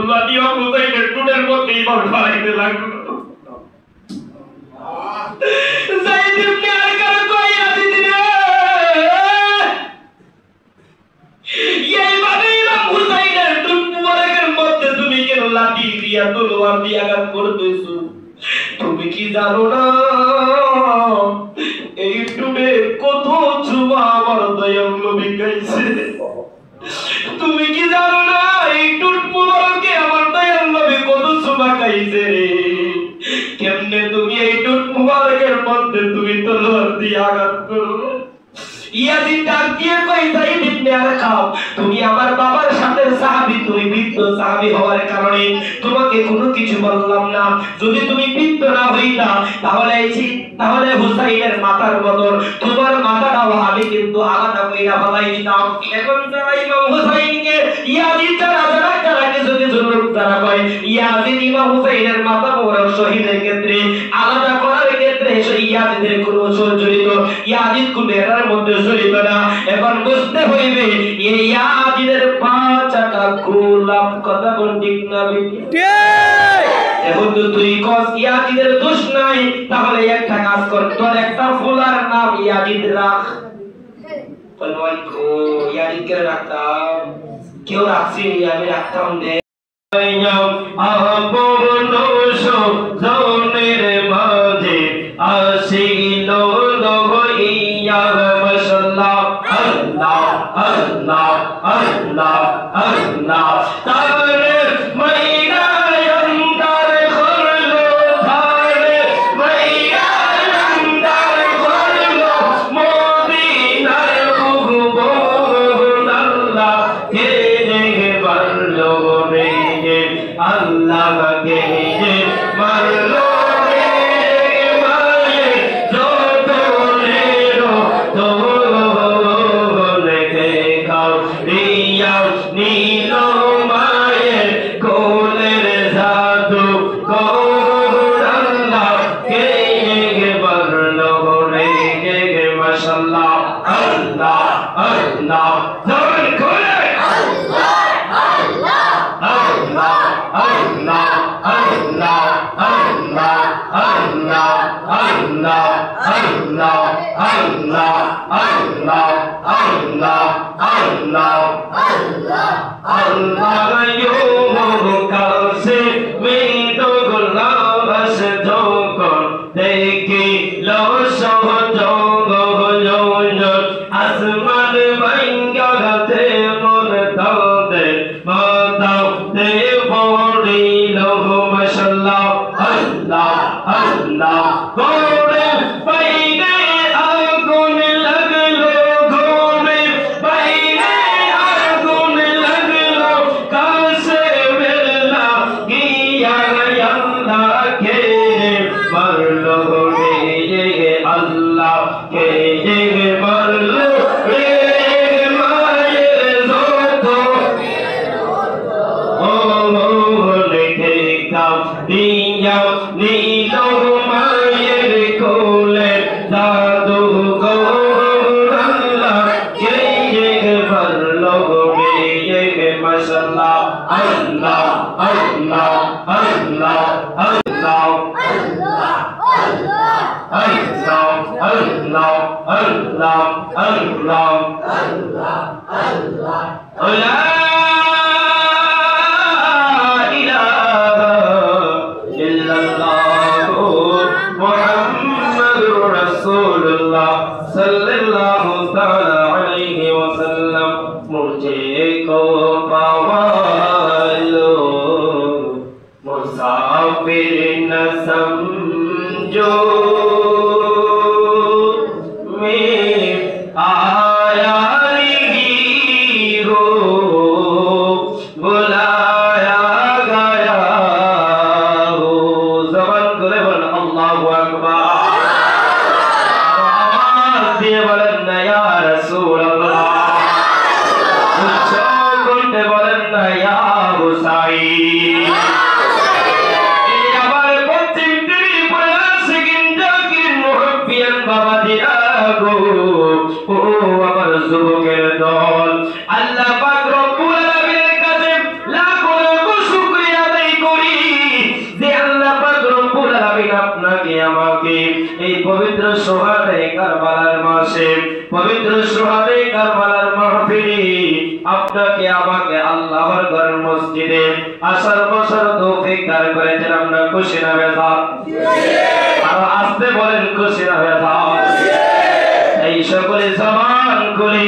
লাঠিও হুসাইনের টুনের মধ্যে ইমাম ফালাইতে লাগলো। যায়েদ ইবনে আরকাম কই ইয়াজিদ রে, এইভাবে ইমাম হুসাইনের টুন মুবারকের মধ্যে তুমি কেন লাঠি দিয়া তলোয়ার দিয়ে আঘাত করতেছো? তুমি কি জানো না এই টুনে কত চুমা আমার দয়াল নবী খাইছে? তুমি কি জানো না এই টুন মুবারকে আমার দয়াল নবী কত চুমা খাইছে? কেমনে তুমি এই টুন মুবারকের মধ্যে তুমি তলোয়ার দিয়ে আঘাত করো? ইয়াজিদ ডাক দিয়ে কই যায়েদ ইবনে আরকাম, তুমি আমার বাবার সাথে সাহাবী, তুমি বৃদ্ধ সাহাবী হওয়ার কারণে তোমাকে কোনো কিছু বললাম না। যদি তুমি বৃদ্ধ না হইতা তাহলে হুসাইনের মাথার বদল তোমার মাথাটাও আমি কিন্তু আলাদা কইরা ফলাই দিতাম। এখন যারা ইমাম হুসাইনকে ইয়াজিদ যারা কিছু লোক যারা কয় ইয়াজিদ ইমাম হুসাইনের মাথা মোবারক শহীদের ক্ষেত্রে আলাদা করার ক্ষেত্রে সেই ইয়াজিদের কোনো জড়িত, ইয়াজিদ কোন এর মধ্যে জড়িত না। এখন বুঝতে হইবে এই ইয়াজিদের পাঁচটা গোলাম, কথা বল ঠিক না বেটি? এখন তো তুই কস ইয়াজিদের দোষ নাই, তাহলে একটা কাজ কর, তোর একটা ফুলার নাম ইয়াজিদ রাখ। বলবই ও ইয়াজিদ কে রাখতাম, কেউ রাখছি আমি রাখতাম দে। আপন জনের মাঝে আসিল লইয়া মাশাআল্লাহ, আল্লাহ আল্লাহ আল্লাহ আল্লাহ। তারে মাইরা অন্তর করলো, তারে মাইরা অন্তর করলো মদিনার ভুবন। আল্লাহ কে বললো রে, আল্লাহ কে বললো রে, মায়ে যত লেরো তো লেখে খাও রিয়া নীল মায়ের কোলের জাদু কোন। আল্লাহ কে বললো রে, মাশাআল্লাহ আল্লাহ আল্লাহ। জবান খুলে আল্লাহ আল্লাহ আল্লাহ আল্লাহ আল্লাহ আল্লাহ আল্লাহ আল্লাহ আল্লাহ আল্লাহ আল্লাহ আল্লাহ আল্লাহ আল্লাহ আল্লাহ। ইউ কাছে মেই তো গোলাবাস যখন দেখি লো সহযোগ আসমান ভাঙ্গা গাতে মন দাউদে মাতাতে পড়িল। মাশাআল্লাহ আল্লাহ আল্লাহ। ঘরে বাইরে আগুন লাগলো, ঘরে বাইরে আগুন লাগলো, কাছে বেলা গিয়া আল্লাহ কে মারলো রে, আল্লাহ কে মারলো রে, মায়ের যত ও লেখে খাও দিয়া নীল মায়ের কোলে দাদু গো। আল্লাহ কে বললো রে, মাশাআল্লাহ আল্লাহ আল্লাহ আল্লাহ আল্লাহ আল্লাহ আল্লাহ আল্লাহ আল্লাহ আল্লাহ আল্লাহ। লা ইলাহা ইল্লাল্লাহ মুহাম্মাদুর রাসূলুল্লাহ সাল্লাল্লাহু তাআলা আলাইহি ওয়াসাল্লাম। মুঝে কো পাওয়ালো মুসাফির ন समझो मैं आया नहीं हो बुलाया गया हो। जबान करे बोल अल्लाहु अकबर, आवाज दिए बोलें ना या रसूल अल्लाह, उच्च कंठे बोलें ना या हुसैन। বাবা দিয়া গো ও আমার যুবকের দল, আল্লাহ পাক রব্বুল আলামিনের কাছে লাখো লাখো মাসে পবিত্র সুহাদে কারবালার মাহফিলে আপনাকে আমাকে আল্লাহর ঘর মসজিদে আসার বছর তৌফিক দান করেছেন। আমরা খুশি না বেজার? আরো আসতে বলেন, খুশি না বেজার? এই সকলে জবান খুলে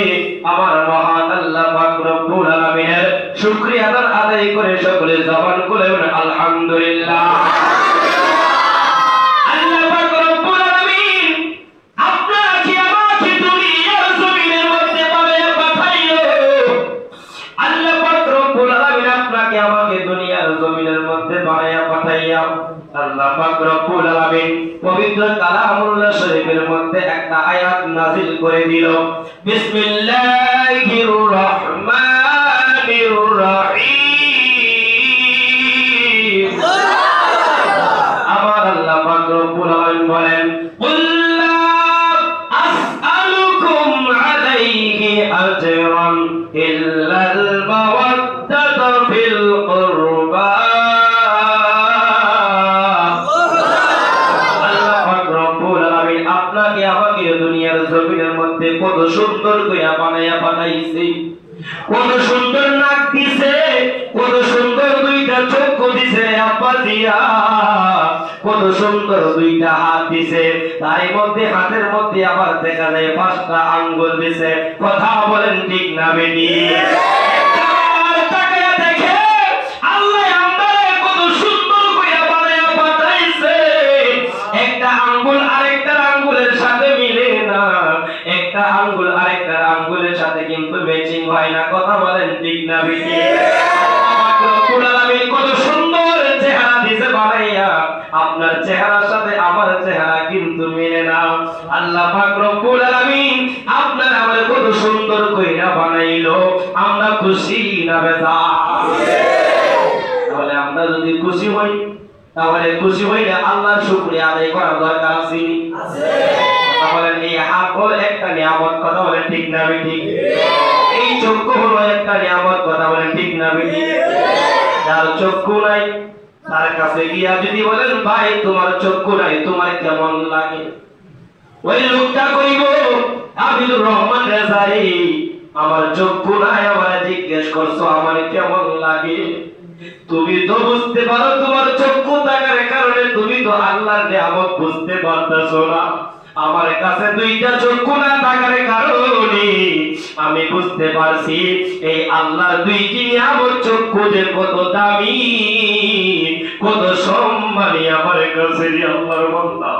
আমার মহান আল্লাহ পাক রব্বুল আলামিনের শুকরিয়া আদায় করে সকলে জবান খুলে বলেন আলহামদুলিল্লাহ। আল্লাহ পাক রব্বুল আলামিন আপনাকে আমাকে দুনিয়ার জমিনের মধ্যে পাঠাইলো। আল্লাহ পাক রব্বুল আলামিন আপনাকে আমাকে দুনিয়ার জমিনের মধ্যে পাঠাইয়া আল্লাহ পাক রব্বুল আলামিন পবিত্র কালামুল্লাহ শরীফের মধ্যে একটা আয়াত নাযিল করে দিল। বিসমিল্লাহির রহমানির রহিম। আমার আল্লাহ পাক রব্বুল আলামিন বলেন, কুল লা আসআলুকুম আলাইহি আজরান ইল্লাল মাওয়াদ্দাতা ফিল কুরবা। দুনিয়ার জমিনের মধ্যে কত সুন্দর কইরা বানাইয়া পাঠাইছে, কত সুন্দর নাক দিছে, কত সুন্দর দুইটা চক্ষু দিছে আব্বা দিয়া, কত সুন্দর দুইটা হাত দিছে, তার মধ্যে হাতের মধ্যে আবার দেখা যায় 5টা আঙ্গুল দিছে। কথা বলেন ঠিক না বেটি? আঙ্গুল আরেকটা আঙ্গুলের সাথে কিন্তু ম্যাচিং হয় না। কথা বলেন ঠিক না বেটি? কত সুন্দর চেহারা দিছে বানাইয়া, আপনার চেহারার সাথে আমার চেহারা কিন্তু মেলে না। আল্লাহ পাক রব্বুল আলামিন আপনার আমার কত সুন্দর কইরা বানাইলো। আমরা খুশি না বেজার? তাহলে আমরা যদি খুশি হই, তাহলে খুশি হইলে আল্লাহর শুকরিয়া আদায় করা দরকার আছে। বলেন এই হাত হলো একটা নিয়ামত। কথা বলেন ঠিক না বেটি? এই চক্ষু হলো একটা নিয়ামত। কথা বলেন ঠিক না বেটি? যার চক্ষু নাই তার কাছে গিয়া যদি বলেন ভাই তোমার চক্ষু নাই, তোমার কেমন লাগে? ওই লোকটা কইব আবিদুর রহমান রেজাই, আমার চক্ষু নাই, আমার জিজ্ঞেস করছো আমার কেমন লাগে? তুমি তো বুঝতে পারো তোমার চক্ষু থাকার কারণে তুমি তো আল্লাহর নিয়ামত বুঝতে পারতেছো না। আমার কাছে দুইটা চক্ষু না থাকার কারণে আমি বুঝতে পারছি এই আল্লাহর দুইটি নিয়ামত চক্ষু যে কত দামি, কত সম্মানী আমার কাছে। আল্লাহর বান্দা,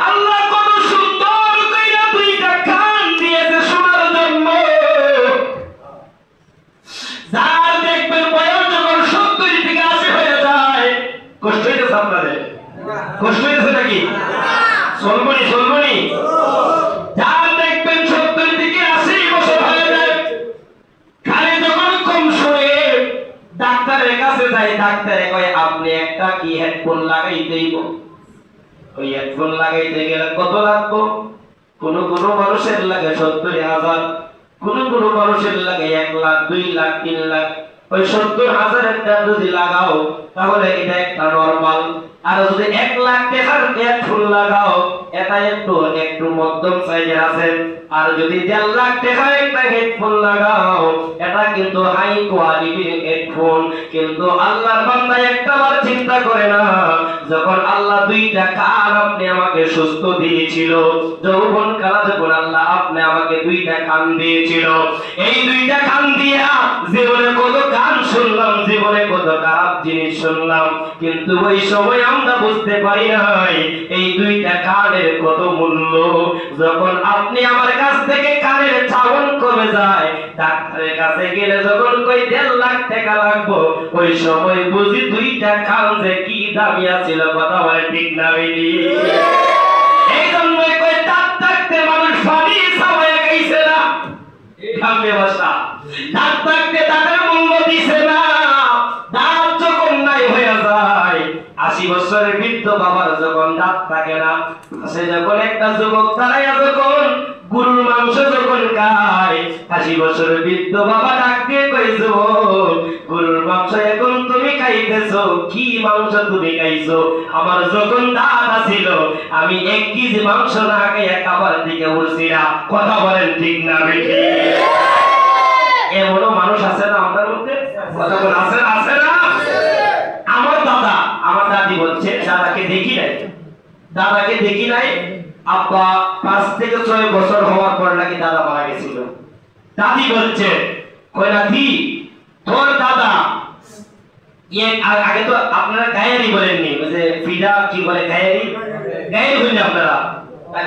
আল্লাহ কত সুন্দর কইরা দুইটা কান দিয়েছে শোনার জন্য। যার দেখবেন বয়স যখন 70 থেকে 80 হয়ে যায়, কষ্ট হইতেছে আপনাদের? কষ্ট হইতেছে নাকি? সলমনি যার দেখবেন 70 থেকে 80 বছর হয়ে যায়, খালি যখন কম শুনে ডাক্তারের কাছে যায়, ডাক্তারে কয় আপনি একটা কি হেডফোন লাগাই দেব। ওই হেডফোন লাগাইতে গেলে কত লাগবে? কোন মানুষের লাগে 70,000, কোন মানুষের লাগে 1 লাখ, 2 লাখ, 3 লাখ। ওই 70,000 একটা যদি লাগাও তাহলে এটা একটা নরমাল। আর যদি 1 লাখ টাকার হেডফোন লাগাও এটা একটু মধ্যম সাইজের আছে। আর যদি 1.5 লাখ টাকার একটা হেডফোন লাগাও এটা কিন্তু হাই কোয়ালিটির হেডফোন। কিন্তু আল্লাহর বান্দা একটাবার চিন্তা করে না, যখন আল্লাহ দুইটা কান আপনি আমাকে সুস্থ দিয়েছিল, যৌবন কালে যখন আল্লাহ আপনি আমাকে দুইটা কান দিয়েছিল, এই দুইটা কান দিয়া জীবনে কত গান শুনলাম, জীবনে কত খারাপ জিনিস শুনলাম, কিন্তু ওই সময় আমরা বুঝতে পারি নাই এই দুইটা কানের কত মূল্য। যখন আপনি আমার কাছ থেকে কানের চাবন কমে যায়, ডাক্তারের কাছে গেলে যখন কই 1.5 লাখ টাকা লাগবে, ওই সময় বুঝি দুইটা কান যে কি দামি ছিল। কথা বলে ঠিক না বেটি? এই জন্যই কই দাঁত থাকতে মানুষ পানি সাবায় গাইছে না, গ্রামে ভাষা। দাঁত থাকতে তাদের মূল্য দিছে না। দাঁত যখন নাই হয়ে যায়, 80 বছরের বৃদ্ধ বাবার যখন দাঁত থাকে না, সে যখন একটা যুবক তারাইয়া যখন গরুর মাংস যখন খায়, 80 বছরের বৃদ্ধ বাবা ডাক দিয়ে কই যুবক গরুর মাংস এখন তুমি খাইতেছো? কি মাংস তুমি খাইছো? আমার যখন দাঁত ছিল আমি 1 কেজি মাংস না খাইয়া খাবার দিকে উঠছি না। কথা বলেন ঠিক না বেশি? এমনও মানুষ আছে না আমাদের মধ্যে? কথা বলেন আছে আছে না? আমার দাদা আমার দাদি বলছে দাদাকে দেখি নাই আব্বা 5 থেকে 6 বছর হওয়ার পর নাকি দাদা মারা গেছিল। দাদি বলছে কই নাতি তোর দাদা আগে তো আপনারা গায়েরি বলেননি, যে ফিদা কি বলে গায়েরি বলেন আপনারা।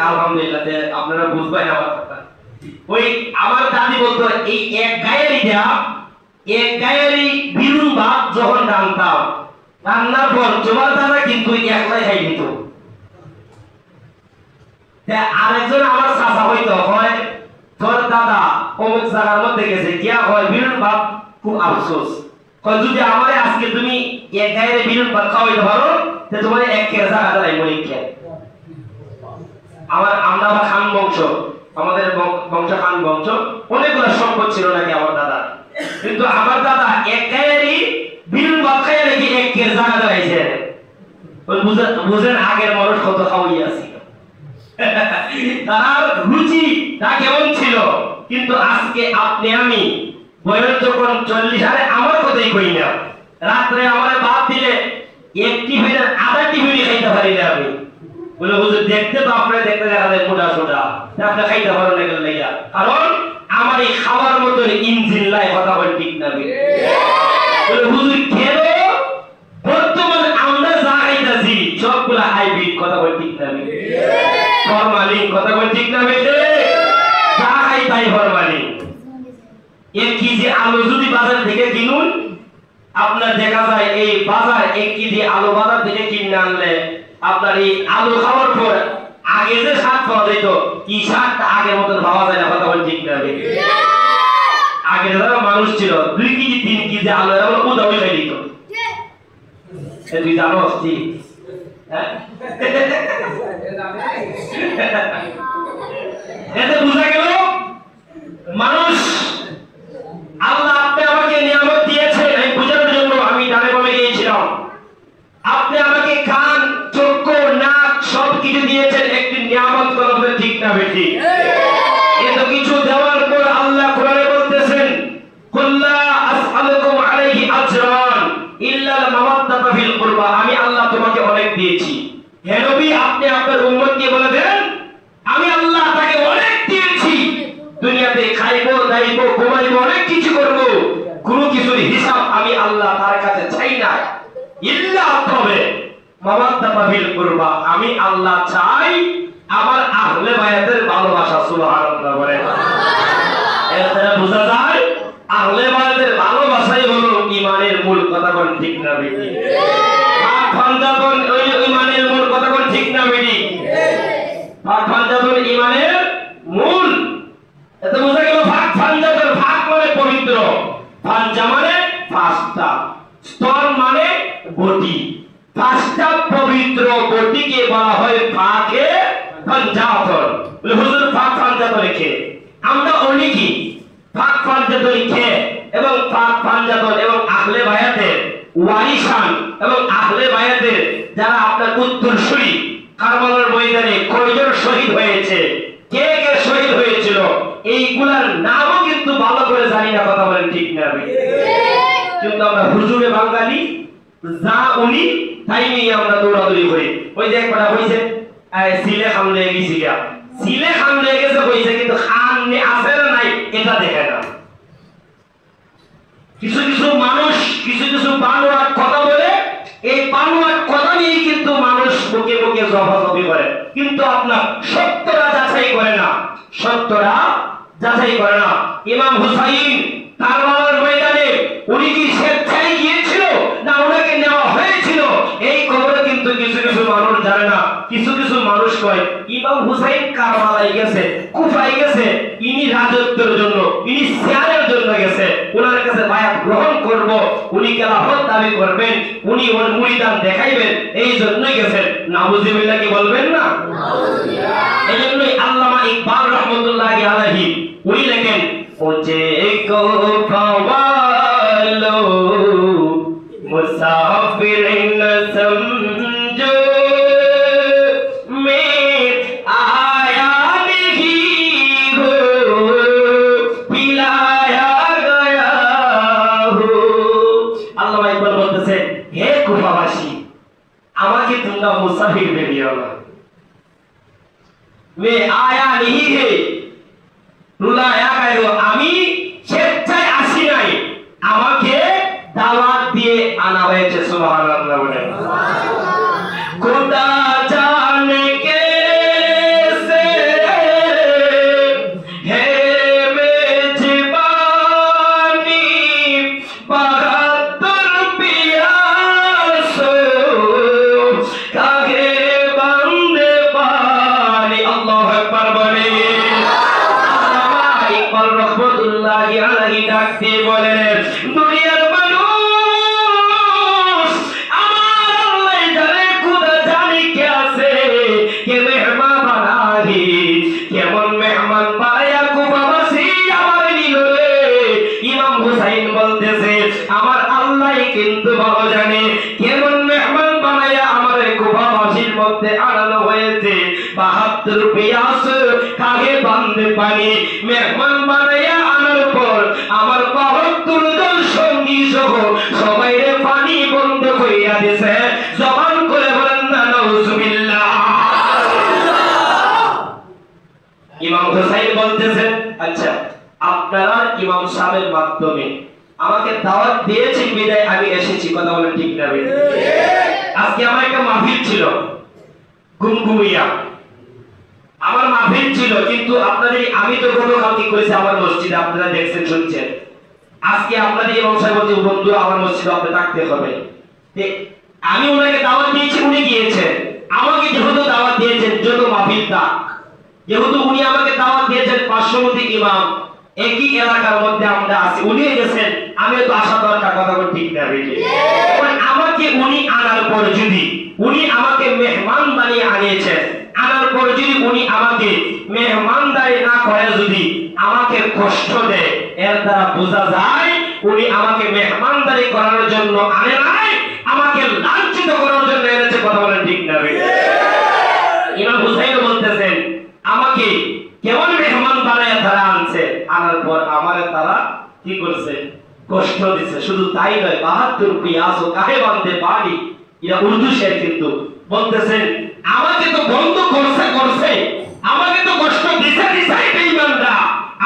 আলহামদুলিল্লাহ আপনারা বুঝবেন আমার কথা। ওই আমার দাদি বলতো এই এক গায়েরি বিরুন ভাত যখন রান্তাম রান্নার পর তোমার দাদা কিন্তু একলাই খাই দিত। আরেকজন আমার চাচা হইতো হয় তোর দাদা অমুক জায়গার মধ্যে গেছে গিয়া হয় বিরুন ভাত খুব আফসোস, যদি আমারে আজকে তুমি এক গায়ের বিরুন ভাত খাওয়াইতে পারো তো তোমার এক কেজি আদায় মনে খেয়ে। আমরা খান বংশ, আমাদের বংশ খান বংশ, অনেকগুলো সম্পদ ছিল নাকি আমার দাদা, কিন্তু আমার দাদা এক গায়েরই বিরুন ভাত খাইয়া নাকি 1 কেজি জায়গা দাঁড়াইছে। বুঝেন আগের মানুষ কত খাওয়াই আছে, তার রুচি তা কেমন ছিল। কিন্তু আজকে আপনি আমি বয়স যখন 40 আরে আমার কথাই কই না, রাত্রে আমার ভাত দিলে 1 টিফিনের আধা টিফিন খাইতে পারি না আমি। বলে হুজুর দেখতে তো আপনারা দেখতে দেখা যায় মোটা সোটা, আপনি খাইতে পারেন না কেন লাইয়া? কারণ আমার এই খাবার মতো ইঞ্জিন লাই। কথা বল ঠিক না? বলে হুজুর কেন বর্তমানে আমরা যা খাইতাছি সবগুলা হাইব্রিড। কথা বল ঠিক না? ফরমালিন। কথা বল ঠিক না? যা খাই তাই ফরমালিন। 1 কেজি আলু যদি বাজার থেকে কিনুন, আপনার দেখা যায় এই বাজার 1 কেজি আলু বাজার থেকে কিনে আনলে আপনার এই আলু খাওয়ার পর আগে যে স্বাদ পাওয়া যেত কি স্বাদটা আগের মতন পাওয়া যায় না। কথা বল ঠিক না? আগে যারা মানুষ ছিল 2 কেজি 3 কেজি আলু এমন উদা হয়ে খাই দিত। তুই জানো ঠিক? এতে বোঝা গেল মানুষ আল্লাহ আপনি আমাকে নিয়ামত দিয়েছেন এই বোঝানোর জন্য আমি ডানে বামে গিয়েছিলাম। আপনি আমাকে কান চক্ষু নাক সব কিছু দিয়েছেন একটি নিয়ামত। কথা বলে ঠিক না বেশি? এত কিছু দেওয়ার পর আল্লাহ কোরআনে বলতেছেন কুল্লা আসআলুকুম আলাইহি আজরান ইল্লা মাওয়াদ্দাতা ফিল কুরবা। আমি আল্লাহ তোমাকে অনেক দিয়েছি। হে নবী আপনি আপনার উম্মতকে বলে দেন আমি আল্লাহ তাকে অনেক দিয়েছি, দুনিয়াতে খাইবো দাইবো ঘুমাইবো অনেক কিছু করবো, কোনো কিছুর হিসাব আমি আল্লাহ তার কাছে চাই না। ইল্লা তবে মাওয়াদ্দাতা ফিল কুরবা, আমি আল্লাহ চাই আমার আহলে বায়াতের ভালোবাসা। সুবহানাল্লাহ বলে। এর দ্বারা বোঝা যায় আহলে বায়াতের ভালোবাসাই হলো ঈমানের মূল। কথা বল ঠিক না বেটি? পাঁচজন ওই ঈমানের মূল। কথা বল ঠিক না বেটি? পাঁচজন ঈমানের মূল। এত বোঝা গেল পাঁচজন ভাগ মানে পবিত্র, পাঁচটা মানে 5টা, স্তর মানে বটি। 5টা পবিত্র বটিকে বলা হয় ফাঁকে পাঞ্জাতন। হুজুর ফাঁক পাঞ্জাত লিখে আমরা অনেকি ফাঁক পাঞ্জাত লিখে এবং ফাঁক পাঞ্জাতন এবং আহলে বায়াতের ওয়ারিসান এবং আহলে বায়াতের যারা আপনার উত্তরসূরি কারবালার ময়দানে কয়জন শহীদ হয়েছে, কে কে শহীদ হয়েছিল, এইগুলার নামও কিন্তু ভালো করে জানি না। কথা বলেন ঠিক না? কিন্তু আমরা হুজুরে বাঙালি যা উনি তাই নিয়ে আমরা দৌড়াদৌড়ি করি। ওই যে একটা হইছে সিলে খান লেগে গেছি, সিলে খান লেগে গেছে হইছে, কিন্তু খান আছে না নাই এটা দেখে না। কিছু কিছু মানুষ কিছু কিছু বানোয়াট কথা বলে, এই বানোয়াট কথা নিয়ে কিন্তু মানুষ বুকে বুকে জবাজবি করে, কিন্তু আপনার সত্যটা যাচাই করে না। সত্যটা যাচাই করে না। ইমাম হুসাইন কারবালার ময়দানে উনি কি স্বেচ্ছায় গিয়েছিল না ওনাকে নেওয়া হয়েছিল, এই খবরে কিন্তু কিছু কিছু মানুষ জানে না। কিছু কিছু মানুষ কয় ইমাম হুসাইন কারবালায় গেছে, কুফায় গেছে, ইনি রাজত্বের জন্য, ইনি শেয়ারের জন্য গেছে, ওনার কাছে বায়াত গ্রহণ করব, উনি খেলাফত দাবি করবেন, উনি ওর মুরিদান দেখাইবেন, এই জন্যই গেছেন। নাউজুবিল্লাহ কি বলবেন না? এই জন্যই আল্লামা ইকবাল রহমতুল্লাহি আলাইহি উনি লেখেন मुझे को पवालो मुसा রুলায়া গায়ো আমি স্বেচ্ছায় আসি নাই, আমাকে দাওয়াত দিয়ে আনা হয়েছে। সুবহানাল্লাহ বলেন। খোদা জানে कैसे है मेजबानी बहत्तर पियासो काहे बंदे पानी। अल्लाहु আকবার বলে। আল্লামা ইকবাল রহমাতুল্লাহি আলাইহি ডাকতে বলেন, দুনিয়ার মানুষ আমার আল্লাহ জানে, খুদা জানে कैसे কে মেহমান বানাহি, কেমন মেহমান বানায়া কুবাবাসী আমার নিল রে। ইমাম হুসাইন বলতেছে আমার আল্লাহ কিন্তু ভালো জানে কেমন মেহমান বানায়া আমার কুবাবাসীর মধ্যে আনানো হয়েছে। 72 পিয়াস কাহে বান্দে পানি, মেহমান বানায়া আনার পর আমার 72 জন সঙ্গী সহ সবাইরে পানি বন্ধ কইরা দিয়েছে। জবান করে বলেন না নাউজুবিল্লাহ। ইমাম হুসাইন বলতেছেন আচ্ছা আপনারা ইমাম সাহেবের মাধ্যমে আমাকে দাওয়াত দিয়েছেন বিদায় আমি এসেছি, কথা বলেন ঠিক না? আজকে আমার একটা মাহফিল ছিল গুমগুমিয়া, আমার মাহফিল ছিল, কিন্তু আপনাদের আমি তো গতকালকে করেছি আমার মসজিদে, আপনারা দেখছেন শুনছেন। আজকে আপনাদের ইমাম সাহেব বলছে বন্ধু আমার মসজিদে আপনি থাকতে হবে। আমি ওনাকে দাওয়াত দিয়েছি, উনি গিয়েছেন। আমাকে যেহেতু দাওয়াত দিয়েছেন যত মাহফিল থাক, যেহেতু উনি আমাকে দাওয়াত দিয়েছেন 500 ইমাম একই এলাকার মধ্যে আমরা আছি, উনি গেছেন, আমি তো আসা দরকার, কথা বল ঠিক না? আমাকে উনি আনার পর যদি উনি আমাকে মেহমান বানিয়ে আনিয়েছেন, আনার পর যদি উনি আমাকে মেহমানদারি না করে যদি আমাকে কষ্ট দেয়, এর দ্বারা বোঝা যায় উনি আমাকে মেহমানদারি করার জন্য আনে নাই, আমাকে লাঞ্ছিত করার জন্য এনেছে, কথা বলেন ঠিক না? ইমাম হুসাইন বলতেছেন আমাকে কেমন মেহমান বানায় তারা আনছে, আনার পর আমারে তারা কি করছে? কষ্ট দিছে। শুধু তাই নয় 72 পিয়াস কাহে বান্দে পানি, এটা উর্দু শের, কিন্তু বলতেছেন আমাকে তো বন্ধ করছে আমাকে তো কষ্ট দিছে বেঈমানরা,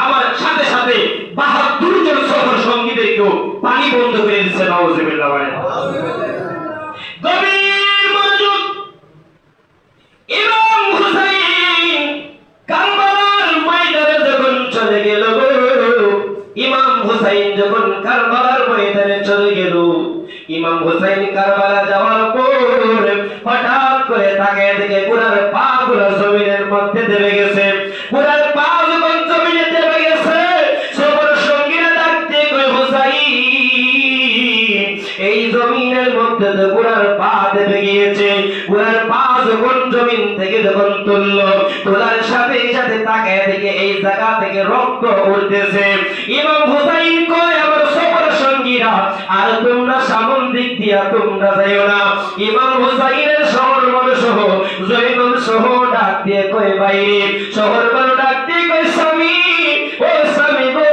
আমার সাথে সাথে 72 জন সফর সঙ্গীদেরকেও পানি বন্ধ করে দিচ্ছে। নাউজুবিল্লাহ। গভীর মনোযোগ। ইমাম হুসাইন কারবালার ময়দানে যখন চলে গেল, ইমাম হুসাইন যখন কারবালার ময়দানে চলে গেল, ইমাম হুসাইন কারবালা যাওয়ার পর হঠাৎ করে তাকিয়ে দেখে ঘোড়ার পা গুলো জমিনের মধ্যে দেবে গেছে। ঘোড়ার পা যখন জমিনে দেবে গেছে, সবার সঙ্গীরা ডাকতে কই হুসাইন এই জমিনের মধ্যে তো ঘোড়ার পা দেবে গিয়েছে। ঘোড়ার পা যখন জমিন থেকে যখন তুললো, তোলার সাথে সাথে তাকিয়ে দেখে এই জায়গা থেকে রক্ত উঠতেছে। ইমাম হুসাইন কয় আমার সবার সঙ্গীরা আর তোমরা সামন দিক দিয়া তোমরা যাইও না। ইমাম হুসাইনের শহর মানুষ সহ জয়নুল সহ ডাক দিয়ে কয় বাইরে, শহর মানুষ ডাক দিয়ে কয় স্বামী, ও স্বামী গো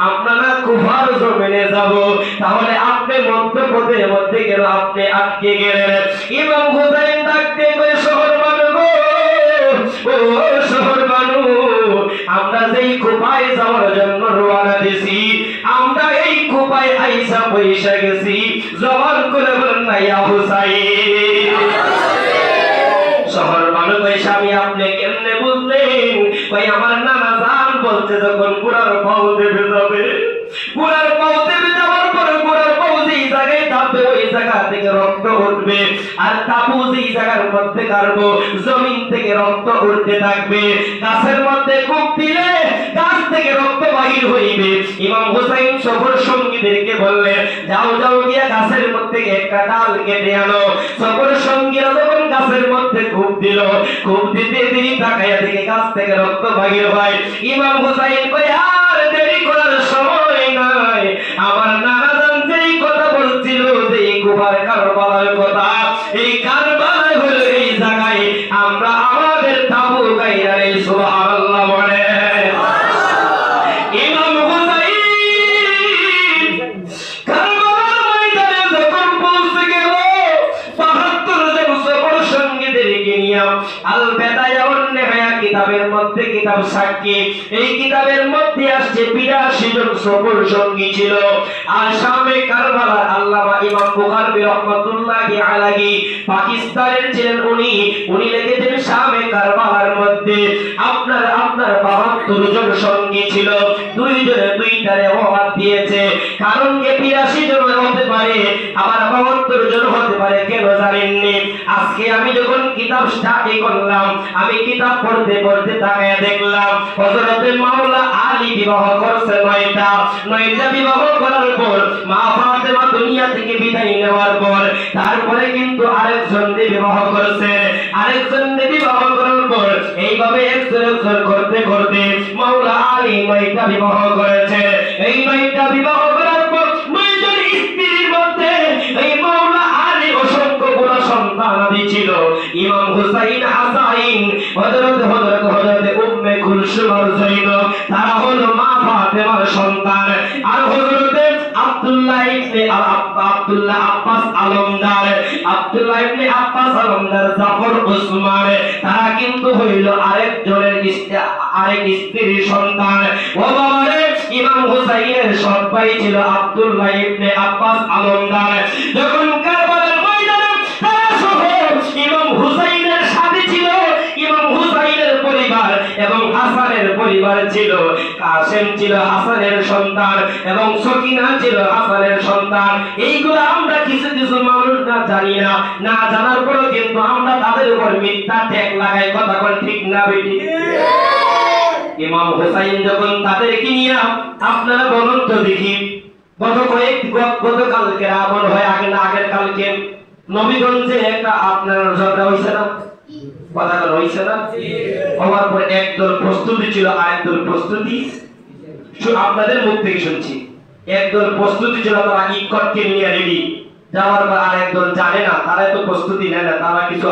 আপনারা কুফার জমিনে যাব, তাহলে আপনি মধ্যপথের মধ্যে গেল, আপনি আটকে গেলেন। ইমাম হুসাইন ডাক দিয়ে কয় শহর মানুষ গো, ও শহর মানুষ আমরা যেই কুফায় যাওয়ার জন্য রওনা দিছি, আমরা এই কুফায় আইসা পয়সা গেছি। জবান করে বলেন না ইয়া হুসাইন। শহর মানুষ পয়সা আমি আপনি কেমনে বুঝলেন? ভাই আমার নানা জান বলছে যখন ঘোড়ার পাও দেবে যাবে, ঘোড়ার পাও দেবে যাওয়ার পরে ঘোড়ার পাও যেই জায়গায় থাকবে ওই জায়গা থেকে রক্ত উঠবে, আর তাবু যেই জায়গার মধ্যে কাটবো জমিন থেকে রক্ত উঠতে থাকবে। গাছের মধ্যে কূপ দিলে গাছ থেকে রক্ত বাহির হইবে। ইমাম হুসাইন সফর সঙ্গীদেরকে বললেন যাও যাও গিয়া গাছের মধ্যে একটা ডাল কেটে আনো। সফর সঙ্গীরা যখন গাছের মধ্যে কূপ দিল, কূপ দিতে দেরি তাকাইয়া দেখে গাছ থেকে রক্ত বাহির হয়। ইমাম হুসাইন কয় আর দেরি করার সময় নাই, আমার নানা জান যেই কথা বলছিল যে এই কুফার কারবালার কথা, এই কারবালা হলো এই জায়গায় আমরা আমাদের তাবু গাইরা এই সুবহানাল্লাহ বলে। ইমাম হুসাইন কারবালার ময়দানে যখন পৌঁছে গেল 72 জন সফর সঙ্গীদেরকে নিয়ে আল বেদায়া ওয়ান নিহায়া কিতাবের মধ্যে কিতাব সাক্ষী। এই কিতাবের মধ্যে আসছে 82 জন সফর সঙ্গী ছিল। আর শামে কারবালা আল্লামা ইমাম বুখারী রাহমাতুল্লাহি আলাইহি পাকিস্তানের ছিলেন উনি লিখেছেন শামে কারবালার মধ্যে আপনার 72 জন সঙ্গী ছিল, 2 জনে 2টারে ওয়াত দিয়েছে। কারণ 82 জন হতে পারে আবার 72 জন হতে পারে, কেন জানেননি? আজকে আমি যখন কিতাব স্টাডি করলাম, আমি কিতাব পড়তে পড়তে তাকায় দেখলাম হযরত মাওলা আলী বিবাহ করছে 9টা বিবাহ করার পর মা ফাতেমা দুনিয়া থেকে বিদায় নেওয়ার পর তারপরে কিন্তু আরেকজন বিবাহ করছে, আরেকজন বিবাহ করার পর এইভাবে একজন করতে করতে মাওলা আলী 9টা বিবাহ করেছে। এই 9টা বিবাহ করার পর 9 জন স্ত্রীর মধ্যে এই মাওলা আলী অসংখ্য গুণ সন্তান ছিল। ইমাম হুসাইন, হাসাইন, হযরত উম্মে কুলসুম আর যায়নব, তারা হলো মা ফাতেমার সন্তান। আর হযরত আব্দুল্লাহ ইবনে আব্বাস আলমদার, জাফর ওসমান, তারা কিন্তু হইল আরেক স্ত্রীর সন্তান। ও বাবারে, ইমাম হুসাইনের সৎ ভাই ছিল আব্দুল্লাহ ইবনে আব্বাস আলমদার। যখন কারবালার ময়দানে তারা সহ ইমাম হুসাইনের সাথে ছিল ইমাম হুসাইনের পরিবার এবং হাসানের পরিবার ছিল। কাসেম ছিল হাসানের সন্তান এবং সকিনা ছিল হাসানের সন্তান। এইগুলো আমরা কিছু কিছু মানুষ না জানি না, না জানার পরেও কিন্তু আমরা তাদের উপর মিথ্যা ট্যাগ লাগাই। কথা কোন ঠিক না বেটি? ইমাম হুসাইন যখন তাদেরকে নিয়ে, আপনারা বলুন তো দেখি, গতকালকে মনে হয় আগের কালকে নবীগঞ্জে একটা আপনার ঝগড়া হয়েছে না? কথা হয়েছে না? হওয়ার পর একদল প্রস্তুতি ছিল, আরেকদল প্রস্তুতি, আপনাদের মুখ থেকে শুনছি, একদল প্রস্তুতি ছিল, তারা ইকটকে নিয়ে রেডি যাওয়ার পর আরেকদল জানে না, তারা তো প্রস্তুতি নেয় না, তারা কিছু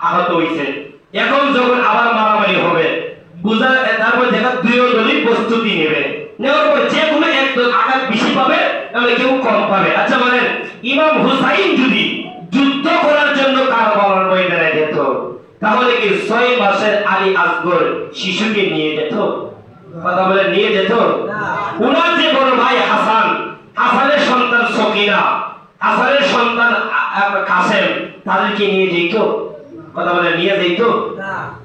আহত হয়েছে। এখন যখন আবার মারামারি হবে বুঝা, তারপর দেখা 2 দলই প্রস্তুতি নেবে, নেওয়ার পর যে কোনো একদল আঘাত বেশি পাবে তাহলে কেউ কম পাবে। আচ্ছা বলেন, ইমাম হুসাইন যদি যুদ্ধ করার জন্য কারবালার ময়দানে যেত তাহলে কি 6 মাসের আলী আসগর শিশুকে নিয়ে যেত? কথা বলে নিয়ে যেত? উনার যে বড় ভাই হাসান, হাসানের সন্তান সকিনা, হাসানের সন্তান কাসেম, তাদেরকে নিয়ে যেত? কথা বলে নিয়ে যেত?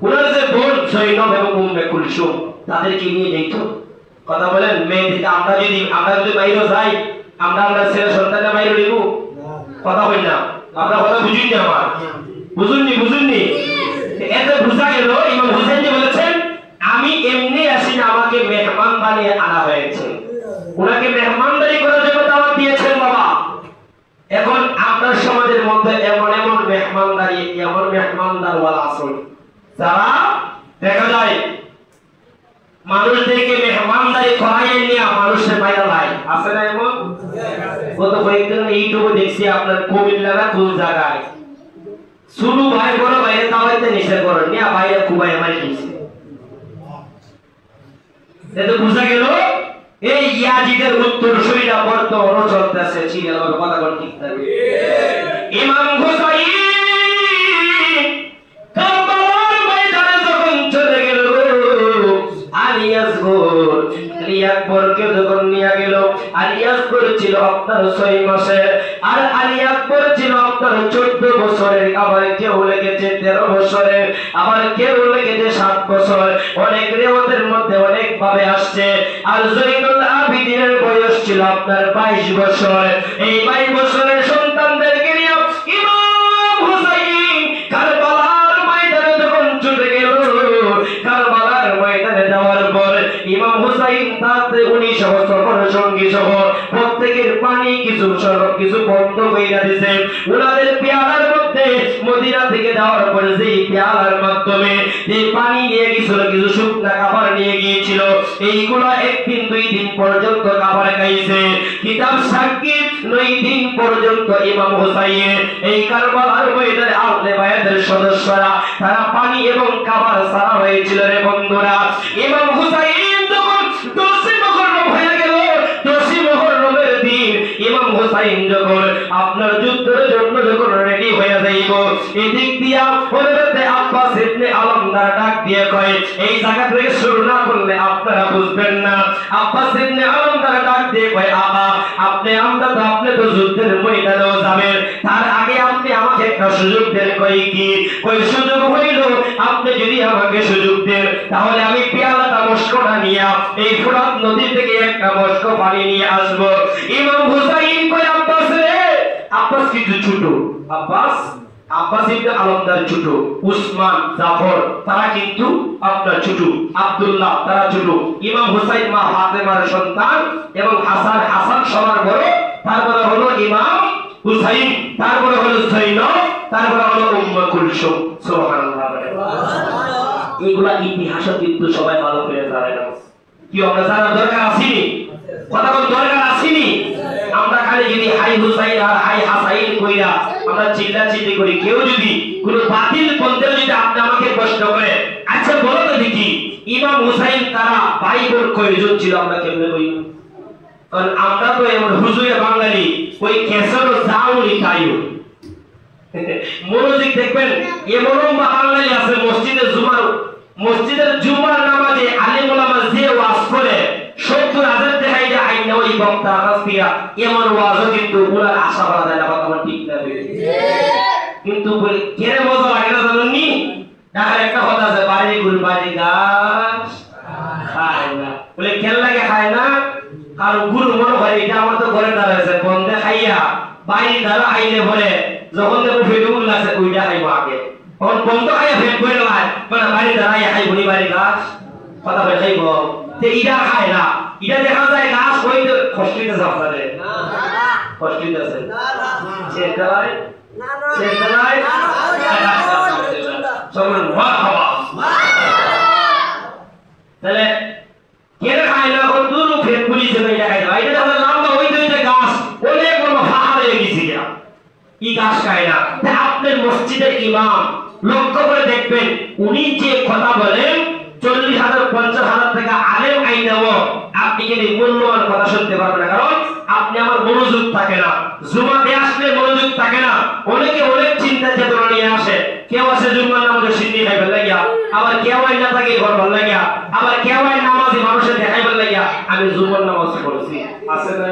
উনার যে বোন যায়নব এবং উম্মে কুলসুম, তাদেরকে নিয়ে যেত? কথা বলেন, মেয়েদিকে আমরা যদি বাইরে যাই, আমরা ছেলে সন্তানের বাইরে দিব? কথা বলি না, আপনারা কথা বুঝুন না, আমার বুঝুননি। এতে বুঝা গেল ইমাম হুসাইন যে বলেছেন আমি এমনি আসি না, আমাকে মেহমান বানিয়ে আনা হয়েছে। ওনাকে মেহমানদারি করার জন্য দাওয়াত দিয়েছেন বাবা। এখন আপনার সমাজের মধ্যে এমন মেহমানদারওয়ালা আছে যারা দেখা যায় মানুষদেরকে মেহমানদারি করাইয়ে নিয়ে মানুষের বাইরে লাই, আছে না এমন? গত কয়েকদিন ইউটিউবে দেখছি আপনার কুমিল্লার কোন জায়গায় শুরু ভাই বড় বাইরে দাওয়াইতে নিষেধ করেন নিয়ে বাইরে খুবাই মারি দিয়েছে। এতে বুঝা গেল এই ইয়াজিদের উত্তরসূরিরা বর্তমানে চলতেছে। কথা কোন ঠিক থাকবে? ইমাম হুসাইন কারবালার ময়দানে যখন চলে গেল, আলী আকবরকে যখন নিয়ে গেল, আলী আকবর ছিল আপনার 6 মাসের, আর আলী আকবর ছিল আপনার 14 বছরের, আবার কেউ লেগেছে 13 বছরের, আবার কেউ লেগেছে 7 বছর, অনেক রিওয়ায়াতের মধ্যে অনেক ভাবে আসছে। আর জয়নুল আবিদিনের বয়স ছিল আপনার 22 বছর। এই 22 বছরের সন্তানদেরকে নিয়ে ইমাম হুসাইন কারবালার ময়দানে যখন চলে গেল, কারবালার ময়দানে যাওয়ার পর ইমাম হুসাইন তাতে 19 সহস্র সঙ্গী সহ প্রত্যেকের পানি কিছু বন্ধ কইরা দিয়েছে। ওনাদের পেয়ালার মধ্যে মদিনা থেকে যাওয়ার পরে সেই পেয়ালার মাধ্যমে যে পানি নিয়ে গিয়েছিল, কিছু শুকনা খাবার নিয়ে গিয়েছিল, এইগুলো 1 দিন 2 দিন পর্যন্ত খাবার খাইছে। কিতাব সাক্ষী 9 দিন পর্যন্ত ইমাম হুসাইন এই কারবালার ময়দানে আহলে বায়াতের সদস্যরা তারা পানি এবং খাবার ছাড়া হয়েছিল। রে বন্ধুরা, ইমাম হুসাইন যখন 10 মুহররম হয়ে গেল, 10 মুহররমের দিন ইমাম হুসাইন হুসাইন যখন আপনার যুদ্ধের জন্য যখন রেডি হয়ে যাইব, এদিক দিয়া হযরতে আব্বাস ইবনে আলমদার ডাক দিয়ে কয়, এই জায়গা থেকে শুরু না করলে আপনারা বুঝবেন না। আব্বাস ইবনে আলমদার ডাক দিয়ে কয়, আবা আপনি আপনি তো যুদ্ধের ময়দানেও যাবেন, তার আগে আপনি আমাকে একটা সুযোগ দেন। কই কি? কই সুযোগ হইল আপনি যদি আমাকে সুযোগ দেন তাহলে আমি পেয়ালাটা মস্কটা নিয়ে এই ফোরাত নদী থেকে একটা মস্ক পানি নিয়ে আসব। ইমাম হুসাইন কয়, আব্বাস রে, আব্বাস কিন্তু ছোট, আব্বাস ইবনে আলমদার ছোট, উসমান জাফর তারা কিন্তু আপনার ছোট, আব্দুল্লাহ তারা ছোট, ইমাম হুসাইন মা ফাতেমার সন্তান এবং হাসান সবার বড়, তারপরে হলো ইমাম হুসাইন, তারপরে হলো জৈনব, তারপরে হলো উম্মে কুলসুম। সুবহানাল্লাহ। এগুলা ইতিহাসও কিন্তু সবাই ভালো করে জানে না। কি আমরা জানার দরকার আসেনি? কথা বলার দরকার আসেনি? আমরা খালি যদি হাই হুসাইন আর হাই হাসাইন কইরা আমরা চিল্লাচিল্লি করি, কেউ যদি কোনো বাতিল পন্থা যদি আপনি আমাকে প্রশ্ন করে, আচ্ছা বলো তো দেখি ইমাম হুসাইন তারা ভাই বোন কয়জন ছিল, আমরা কেমনে কই? কারণ আমরা তো এমন হুজুরে বাঙালি, ওই কেসরও যাওনি তাইও মনোযোগ দেখবেন। এমন বাঙালি আছে মসজিদের জুমার নামাজে আলেম ওলামা যে ওয়াজ করে 70,000 টাকা দিয়ে আইনা ওই বক্তা আকাশ দিয়া এমন ওয়াজও কিন্তু ওনার আশা করা যায় না। কথা ঠিক না? কিন্তু কেন মজা লাগে না জানেননি? ঢাকার একটা কথা আছে, বাড়ি গুল বাড়ি গাছ খায় না। বলে কেন লাগে খায় না? কারণ গুরু মনে হয় এটা আমার তো ঘরে দাঁড়াইছে, বন্ধে খাইয়া বাইরে দ্বারা আইলে বলে যখন দেখো ফেটুল আছে ওইটা খাইবো আগে, তখন বন্ধ খাইয়া ফেট করে নয় মানে বাড়ি দাঁড়াইয়া খাইব নি বাড়ি গাছ কথা বলে খাইব। তো এটা খায় না, এটা দেখা যায় গাছ হইতে কষ্টিতে আপনারে কষ্টিতে আছে সেটাই সেটাই সমান মা খাওয়া তাহলে কেন খায় না? কোন দূর ফেট পুলিশে এটা খাই না, এটা যখন লম্বা হইতে হইতে গাছ অনেক বড় পাহাড় হয়ে গেছে ই গাছ খায় না। আপনার মসজিদের ইমাম লক্ষ্য করে দেখবেন, উনি যে কথা বলেন 40,000 50,000 টাকা আলেম আইনাও আপনি কিন্তু মূল্যবান কথা শুনতে পারবেন না, কারণ আপনি আমার মনোযোগ থাকে না, জুমাতে আসলে মনোযোগ থাকে না। অনেকে অনেক চিন্তা চেতনা নিয়ে আসে, কেউ আসে জুম্মার নামাজে সিন্নি খাইবার লাগিয়া, আবার কেউ আই না থাকে ঘর ভাল লাগিয়া, আবার কেউ আই নামাজি মানুষের দেখাইবার লাগিয়া আমি জুম্মার নামাজ পড়ছি আছে না।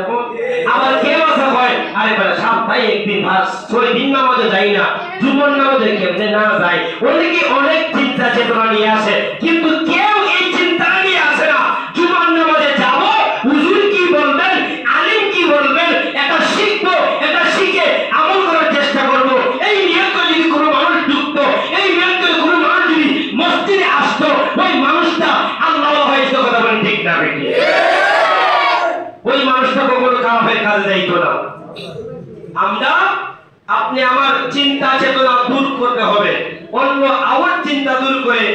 আবার কেউ আছে হয় আরে বলে সপ্তাহে একদিন ভাস 6 দিন নামাজে যাই না, জুম্মার নামাজে কেমনে না যায়। অনেকে অনেক চিন্তা চেতনা নিয়ে আসে, কিন্তু কেউ এই চিন্তা নিয়ে আসে না জুম্মার নামাজে যাব, হুজুর কি বলবেন, আলিম কি বলবেন, এটা শিখবো, এটা শিখে আমল করার চেষ্টা করব। এই নিয়ত যদি কোনো মানুষ ঢুকতো, এই নিয়ত করে কোনো মানুষ যদি মসজিদে আসতো, ওই মানুষটা আল্লাহ হয়তো কথা বলেন ঠিক না বেটি, ওই মানুষটা কখনো কাফের কাজে যাইতো না। আমরা আপনি আমার চিন্তা চেতনা দূর করতে হবে, অন্য আমার চিন্তা দূর করে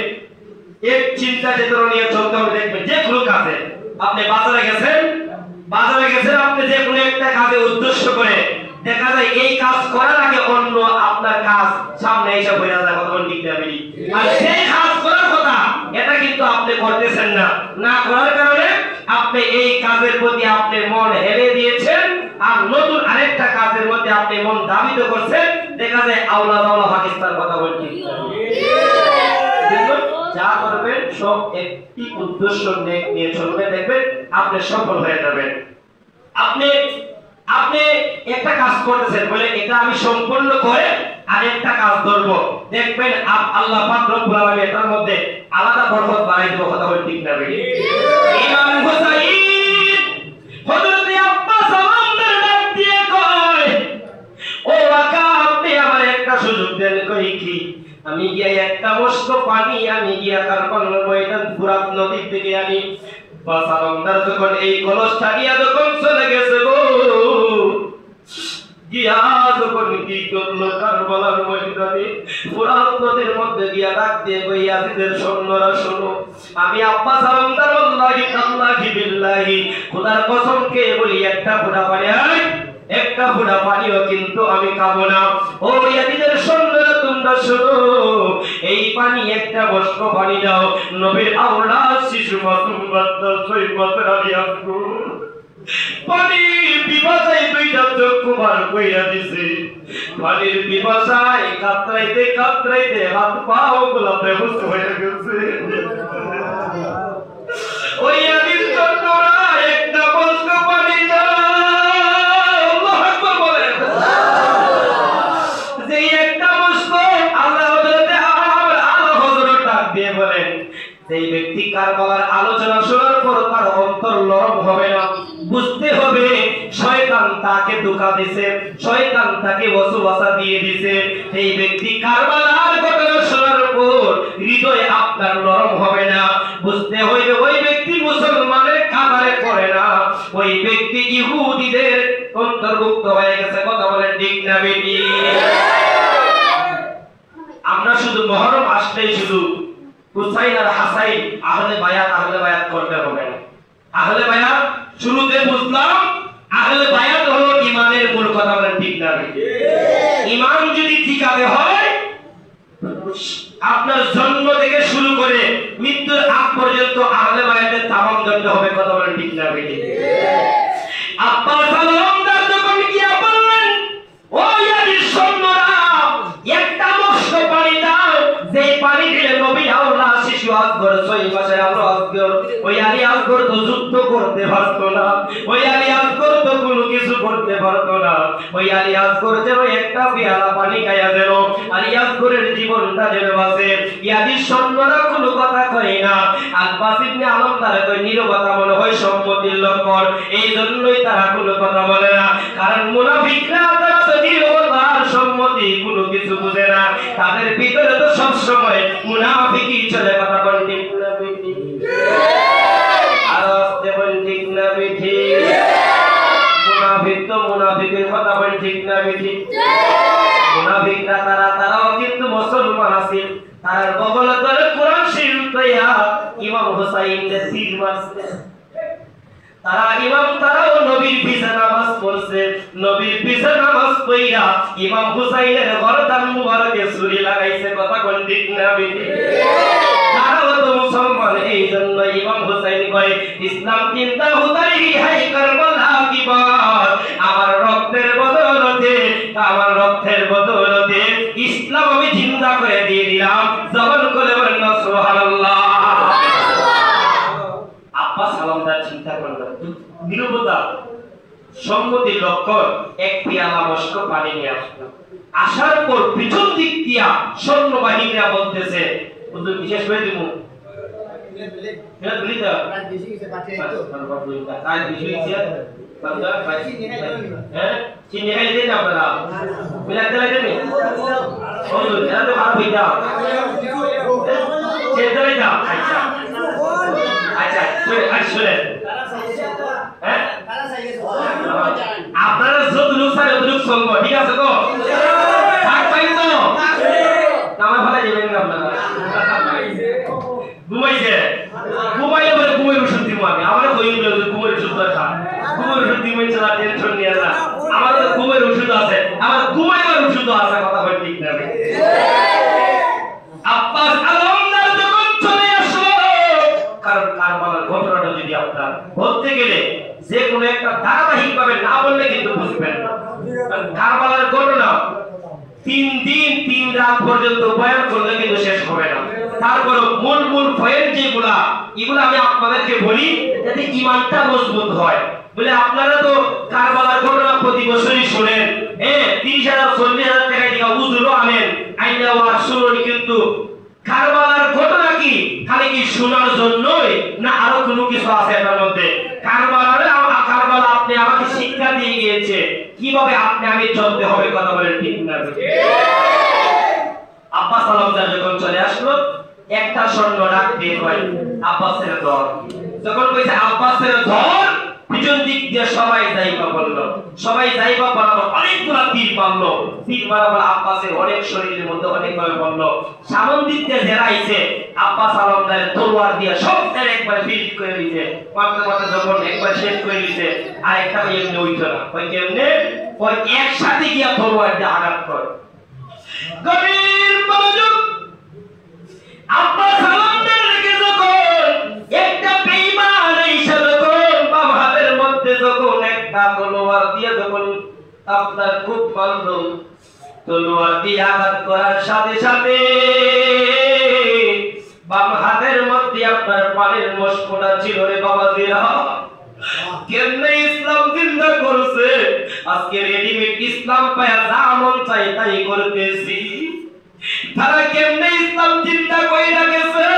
এক চিন্তা চেতনা নিয়ে চলতে হবে। দেখবেন যে কোনো কাজে আপনি বাজারে গেছেন আপনি যে কোনো একটা কাজে উদ্দেশ্য করে দেখা যায় এই কাজ করার আগে অন্য আপনার কাজ সামনে এসে হয়ে যায়, কথা বলেন ঠিক না বেটি? আর সেই কাজ করার কথা এটা কিন্তু আপনি করতেছেন না, না করার কারণে আপনি এই কাজের প্রতি আপনি মন হেলে দিয়েছেন, আর নতুন আরেকটা কাজের মধ্যে আপনি মন দাবিত করছেন। দেখা যায় আওলা পাকিস্তান, কথা বলছি। যা করবেন সব একটি উদ্দেশ্য নিয়ে চলবে, দেখবেন আপনি সফল হয়ে যাবেন। আপনি একটা কাজ করতেছেন বলে এটা আমি সম্পূর্ণ করে আরেকটা কাজ ধরবো, দেখবেন আল্লাহ পাক রব্বুল আলামিন এটার মধ্যে আলাদা বরকত বাড়াই দেব, কথা বলেন ঠিক না বেটি? ইমাম হুসাইন হযরত আব্বাস আমাদের ডাক দিয়ে কয়, ও আকা আপনি আমার একটা সুযোগ দেন। কই কি? আমি গিয়ে একটা মস্ক পানি আমি গিয়া কারবালার ময়দান ফুরাত নদী থেকে আনি। বাসারন্দার যখন এই কলসটা নিয়ে যখন চলে গেছে গো, গিয়া যখন কি করলো কারবালার ময়দানে ফুরাত নদীর মধ্যে গিয়া ডাক দিয়ে কই, ইয়াজিদের সৈন্যরা শোনো, আমি আব্বাস আলমদার আল্লাহি তাআলাহি বিল্লাহি খোদার কসম কে বলি, একটা ফোঁটা পানিও কিন্তু আমি খাবো না। ও ইয়াজিদের সৈন্যরা তোমরা শোনো, এই পানি একটা বস্ত্র পানি দাও, নবীর আওলাদ শিশু মাসুম বাচ্চা 6 বছর আলী আব্দুল পানির পিপাসায় দুইটা চক্ষু বার কইরা দিছে। পানির পিপাসায় কাতরাইতে কাতরাইতে হাত পা গুলা বেহুশ হয়ে গেছে। ওই আদির জন্যরা একটা বস্তু পানি দাও, আল্লাহু আকবার বলেন। যে একটা বস্তু আল্লাহ হযরতে আল্লাহ হযরত ডাক দিয়ে বলেন, সেই ব্যক্তি কারবালার আলোচনা শোনার পর তার অন্তর নরম হবে না। বুঝতে হবে শয়তান তাকে ধোঁকা দিয়েছে, শয়তান তাকে ওয়াসওয়াসা দিয়ে দিয়েছে। এই ব্যক্তি কারবালার ঘটনা শোনার পর হৃদয় আপনার নরম হবে না। বুঝতে হইবে ওই ব্যক্তি মুসলমানের কাতারে পড়ে না, ওই ব্যক্তি ইহুদিদের অন্তর্ভুক্ত হয়ে গেছে। কথা বলেন ঠিক না বেটি? আমরা শুধু মুহররম আসলেই শুধু হুসাইন আর হাসাইন আহলে বায়াত করতে হবে না। আহলে বায়াত শুরুতে বুঝলাম আহলে বায়াত হলো ঈমানের মূল। কথা বলেন ঠিক না? ঈমান যদি ঠিকাতে হয় আপনার জন্ম থেকে শুরু করে মৃত্যুর আগ পর্যন্ত আহলে বায়াতের তামাম জানতে হবে। কথা বলেন ঠিক না? আব্বাস আলমদার যখন গিয়া বললেন, ও ইয়াদির সৈন্যরা একটা মস্ত পানি দাও, যে পানি দিলে নবী আল্লাহ শিশু আসগর 6 মাসের আলো আসগর, ওই আলী আসগর তো যুদ্ধ করতে পারতো না, ওই আলী আসগর তো কোনো কিছু করতে পারতো না। ওই আলী আসগর যেন একটা পেয়ালা পানি খাইয়া দিল, আলী আসগরের জীবনটা যেন বাঁচে। ইয়াদির সৈন্যরা কোনো কথা কয় না। আব্বাস ইবনে আলমদার কয় নীরবতা মনে হয় সম্মতির লক্ষণ, এই জন্যই তারা কোনো কথা বলে না। কারণ মুনাফিকরা তারা তো নীরবতা আর সম্মতি কোনো কিছু বুঝে না, তাদের ভিতরে তো সব সময় মুনাফিকই চলে। কথা বলেন ঠিক না বেটি? আর আস্তে বলেন ঠিক না বেটি? মুনাফিক তো মুনাফিকের কথা বলেন ঠিক না বেটি? মুনাফিকরা তারাও কিন্তু মুসলমান আছে। তার বগলে ধরে কোরআন শরীফ তৈয়া ইমাম হুসাইনের তীর মারছে। তারাও নবীর পিছে নামাজ পড়ছে, নবীর পিছে নামাজ পড়িয়া ইমাম হুসাইনের গর্দান মুবারকে ছুরি লাগাইছে। কথা কোন ঠিক না বেটি? তারাও তো মুসলমান, এই জন্য ইমাম হুসাইন কয় ইসলাম চিন্তা হুদাই হাই কারবালা কি বার, আমার রক্তের বদৌলতে ইসলাম আমি জিন্দা করে দিয়ে দিলাম। জবান করে বলেন সুবহানাল্লাহ। আব্বাস আলমদার চিন্তা করলেন নীরবতা সম্মতির লক্ষণ, এক পেয়ালা মস্ক পানি নিয়ে আসলো। আসার পর পিছন দিক দিয়া সৈন্যবাহিনীরা বলতেছে, হুজুর বিশেষ করে দিব চিনি খাই দিন আপনারা মিলাতে লাগেন আপনারা যতটুক চাই ততটুক চলবো, ঠিক আছে তো? থাক পাই তো নামা ফেলা যাবেন না আপনারা। ঘুমাইছে ঘুমাইলে বলে ঘুমের ওষুধ দিব আমি, আমার ঘুমের ওষুধ দরকার। ঘুমের ওষুধ দিব না, টেনশন নিয়ে না, আমার তো ঘুমের ওষুধ আছে, আমার ঘুমাইবার ওষুধ আছে। কথা বলে ঠিক না? আব্বাস আলমদার যখন চলে আসলো, কারণ কারবালার ঘটনাটা যদি আপনার বলতে গেলে যে কোনো একটা ধারাবাহিক ভাবে না বললে কিন্তু বুঝবেন না। কারবালার ঘটনা 3 দিন 3 রাত পর্যন্ত বয়ান করলে কিন্তু শেষ হবে না। তারপর মূল পয়েন্ট যেগুলা এগুলো আমি আপনাদেরকে বলি যাতে ঈমানটা মজবুত হয়। বলে আপনারা তো কারবালার ঘটনা প্রতি বছরই শুনেন, 30,000 40,000 টাকা দিয়ে হুজুরও আনেন, আইনা ওয়াজ শুনুন, কিন্তু কারবালার ঘটনা কি খালি কি শোনার জন্যই না আরো কোনো কিছু আছে এর মধ্যে? কারবালা আপনি আমাকে শিক্ষা দিয়ে গিয়েছে কিভাবে আমি চলতে হবে। কথা বলেন ঠিক না? আব্বাস আলমদার যখন চলে আসলো, একটা সৈন্য ডাক দিয়ে কয় আব্বাসের দল। যখন কইছে আব্বাসের দল, পিছন দিক দিয়ে সবাই যাইবা বললো, সবাই যাইবা বলার অনেকগুলা তীর মারলো। তীর মারা বলে আব্বাসের অনেক শরীরের মধ্যে অনেকভাবে বললো। সামন দিক দিয়ে যারা আইছে আব্বাস আলমদারের তলোয়ার দিয়ে সব একবার ফিট করে দিয়েছে। মাত্র যখন একবার শেষ করে দিয়েছে, আর একটা এমনি উঠতো না। ওই কেমনে ওই একসাথে গিয়া তলোয়ার দিয়ে আঘাত করে। গভীর মনোযোগ। আব্বাস আলমদারকে যখন একটা বেঈমান এসে যখন বাম হাতের মধ্যে যখন আপনার খুব মানল তলোয়ার দিয়ে আঘাত করার সাথে সাথে বাম হাতের মধ্যে আপনার পানির মশকটা ছিল রে বাবাজিরা। কেমনে ইসলাম চিন্তা করছে, আজকে রেডিমেড ইসলাম পায়া যা মন চাই তাই করতেছি। তারা কেমনে ইসলাম চিন্তা কইরা গেছে,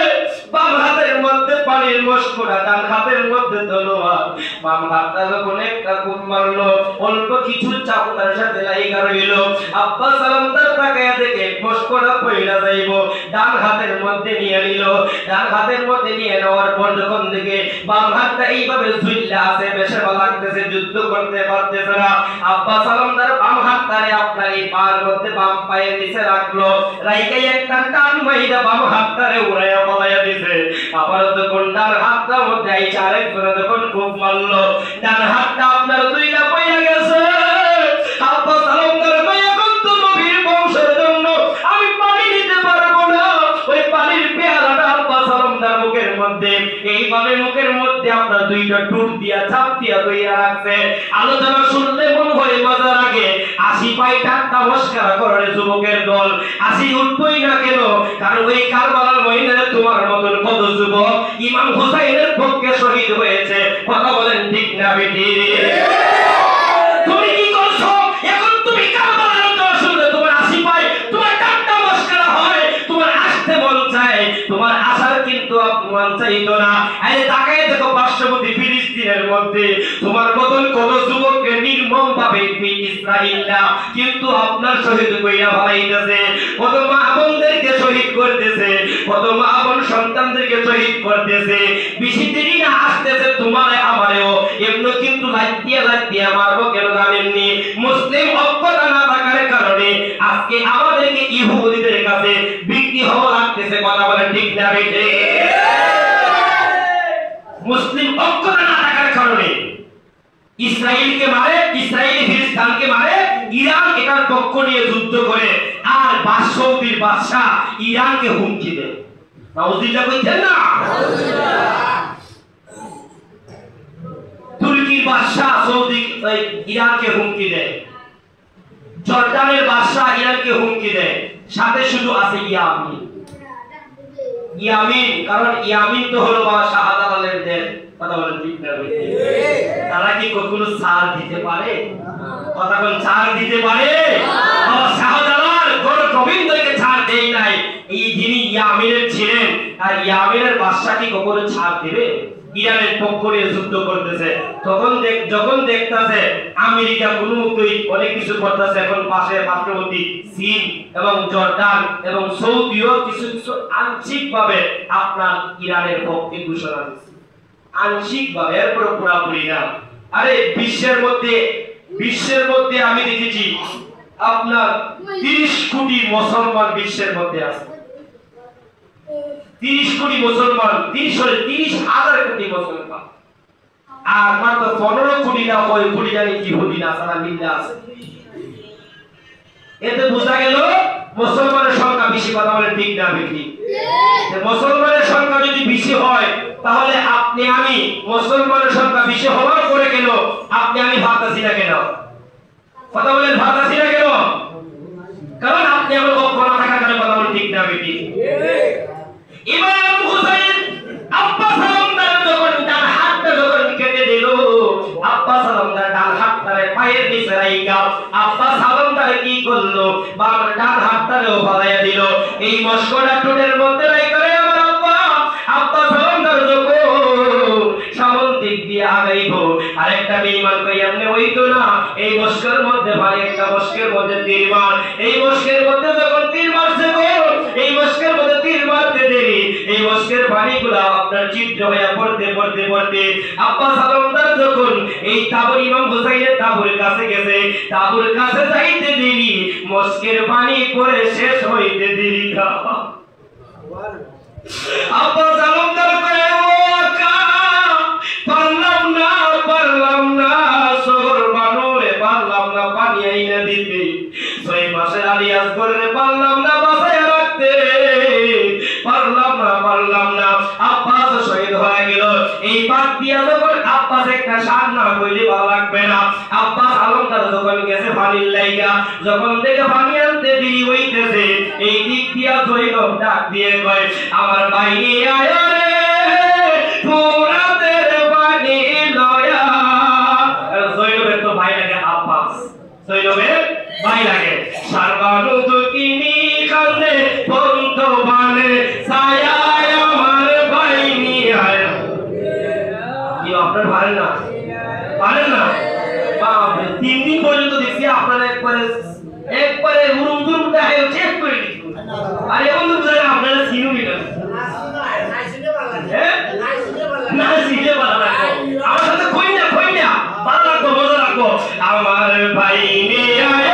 বাম হাতের মধ্যে পানির মশকটা, ডান হাতের মধ্যে তলোয়ার। বাম হাতটা যখন একটা কুপ মারলো, অল্প কিছু চাপটার সাথে লাইগা রইল। আব্বা সালামদার তাকায়া দেখে মশকটা পইরা যাইবো, ডান হাতের মধ্যে নিয়ে নিল। ডান হাতের মধ্যে নিয়ে নেওয়ার পর যখন দেখে বাম হাতটা এইভাবে ঝুললে আছে, বেশবা লাগতেছে, যুদ্ধ করতে পারতেছে না। আব্বা সালামদার বাম হাতটারে আপনার এই পায়ের মধ্যে বাম পায়ের নিচে রাখলো, রাইকাই একটা টান মাইরা বাম হাতটারে উড়াইয়া পালাইয়া দিছে। আবার যখন ডান হাতটার মধ্যে আইসা আরেকজনে যখন খুব মারলো, ডান হাতটা আপনার দুইটা পইরা গেছে। আব্বা সালামদার কই এখন তো নবীর বংশের জন্য আমি পানি নিতে পারবো না। ওই পানির পেয়ালাটা আব্বা সালামদার মুখের মধ্যে, এই পানির মুখের মধ্যে আপনার দুইটা টুট দিয়া চাপ দিয়া দইরা রাখছে। আলোচনা শুনলে মনে হয় মজার আগে ৮০ পাই ঠাট্টা মস্করা করে যুবকের দল। ৮০ উঠবই না কেন, কারণ ওই কারবালার ময়দানে তোমার মতন কত যুবক ইমাম হুসাইনের পক্ষে শহীদ হয়েছে। কথা বলেন ঠিক না বেটি? তুমি কি করছো এখন? তুমি কারবালার আলোচনা শুনলে তোমার ৮০ পাই তোমার ঠাট্টা মস্করা হয়, তোমার আসতে মন চায়, তোমার আসার কিন্তু মন চাইতো না। আরে তাকায় দেখো পার্শ্ববর্তী ফিলিস্তিনের মধ্যে তোমার মতন কত যুবককে নির্মম ভাবে ইসরায়েলরা কিন্তু আপনার শহীদ কইরা ভালাইতেছে, কত মা বোনদেরকে শহীদ করতেছে, কত মা বোন সন্তানদেরকে শহীদ করতেছে। বেশি দেরি না আসতেছে তোমারে আমারেও, এমনি কিন্তু লাইতিয়া মারবো কেন জানেননি? মুসলিম ঐক্যতা না থাকার কারণে আজকে আমাদেরকে ইহুদিদের কাছে বিক্রি হওয়া লাগতেছে। কথা বলেন ঠিক না বেটে? মুসলিম ঐক্যতা না থাকার কারণে ইসরায়েলকে মারে, ইসরায়েলি ফিলিস্তিনকে মারে, ইরান এটার পক্ষ নিয়ে যুদ্ধ করে, আর সৌদির বাদশা ইরানকে হুমকি দেয়। নাউজুবিল্লাহ কইছেন না? তুর্কির বাদশা সৌদি ইরানকে হুমকি দেয়, জর্ডানের বাদশা ইরানকে হুমকি দেয়, সাথে শুধু আছে ইয়ামিন। ইয়ামিন, কারণ ইয়ামিন তো হলো শাহজালালের দেশ। কথা বলেন ঠিক না? তারা কি কখনো ছাড় দিতে পারে? কথা বলেন, ছাড় দিতে পারে? শাহজালাল গোর গোবিন্দকে ছাড় দেই নাই, এই যিনি ইয়ামিনের ছিলেন, আর ইয়ামিনের বাদশা কি কখনো ছাড় দিবে? ইরানের পক্ষ নিয়ে যুদ্ধ করতেছে, তখন যখন দেখতেছে আমেরিকা উন্মুক্তই অনেক কিছু করতেছে, এখন পার্শ্ববর্তী চীন এবং জর্ডান এবং সৌদিও কিছু কিছু আংশিক ভাবে আপনার ইরানের পক্ষে ঘোষণা দিচ্ছে, আংশিক ভাবে, এরপর পুরাপুরি না। আরে বিশ্বের মধ্যে আমি দেখেছি আপনার 30 কোটি মুসলমান বিশ্বের মধ্যে আছে। 30 কোটি মুসলমান, 30,000 কোটি মুসলমান, আর মাত্র 15 কোটি না হয় কোটি জানি ইহুদি নাসারা মিলে আছে। এতে বোঝা গেল মুসলমানের সংখ্যা বেশি। কথা বলে ঠিক না বেশি? মুসলমানের সংখ্যা যদি বেশি হয় তাহলে আপনি আমি মুসলমানের সংখ্যা বেশি হওয়ার পরে কেন আপনি আমি ভাবতাছি না কেন? কথা বলেন, ভাবতাছি না কেন? কারণ আপনি আমার পক্ষ না থাকার কারণে। কথা বলে ঠিক না বেশি? ইমাম হুসাইন আব্বা সালামদার যখন ডান হাতটা যখন কেটে দিল, আব্বা সালামদার ডান হাতটারে পায়ের নিচে রাইখা আব্বা সালামদার কি করলো, বাম ডান হাতটারেও ফালাইয়া দিল। এই মশকটা ঠোঁটের মধ্যে রাইখা রে আমার আব্বা সালামদার যখন সামন দিক দিয়ে আগাইবো, আরেকটা বেঈমান কই এমনি হইতো না। এই মশকের মধ্যে ভাই একটা মশকের মধ্যে তীর মার, এই মশকের মধ্যে যখন তীর মারছে গো, এই মশকের মধ্যে তীর মারতে দেরি, এই মশকের পানিগুলা আপনার চিত্র হয়ে পড়তে পড়তে পড়তে আব্বা সালামদার যখন এই তাবুর ইমাম হুসাইনের তাবুর কাছে গেছে, তাবুর কাছে যাইতে দেরি, মশকের পানি পড়ে শেষ হইতে দেরি। আব্বা সালামদার কয় ও আকা পারলাম না শহর বানুরে পারলাম না পানি আইনা দিতে, 6 মাসের আলী আসগরে পারলাম না বাঁচাইয়া রাখতে, পারলাম না। আব্বাস শহীদ হয়ে গেল। এই পাক দিয়া যখন আব্বাস একটা শান না কইলে ভালো লাগবে না। আব্বাস আলমদার যখন গেছে পানির লাইগা, যখন দেখে পানি আনতে দেরি হইতেছে, এই দিক দিয়া জৈনব ডাক দিয়ে কয় আমার ভাই আয় রে ফুরাতের পানি লয়া। জৈনবের তো ভাই লাগে আব্বাস, জৈনবের ভাই লাগে। সারবানু দুকিনি কান্দে পন্ত বানে ছায়া আমার ভাই নিয়ে আয়। কি আপনার পারেন না? পারেন না? বাপরে 3 দিন পর্যন্ত দেখছি আপনারা একবারে উড়ুম দুরুম দেখায় চেক করে দিচ্ছেন। আর এখন তো বুঝলেন আপনারা সিনুমি না, না সিনে ভালো লাগবে। আমার সাথে কই না ভালো লাগবো, মজা লাগবো। আমার ভাই নিয়ে আয়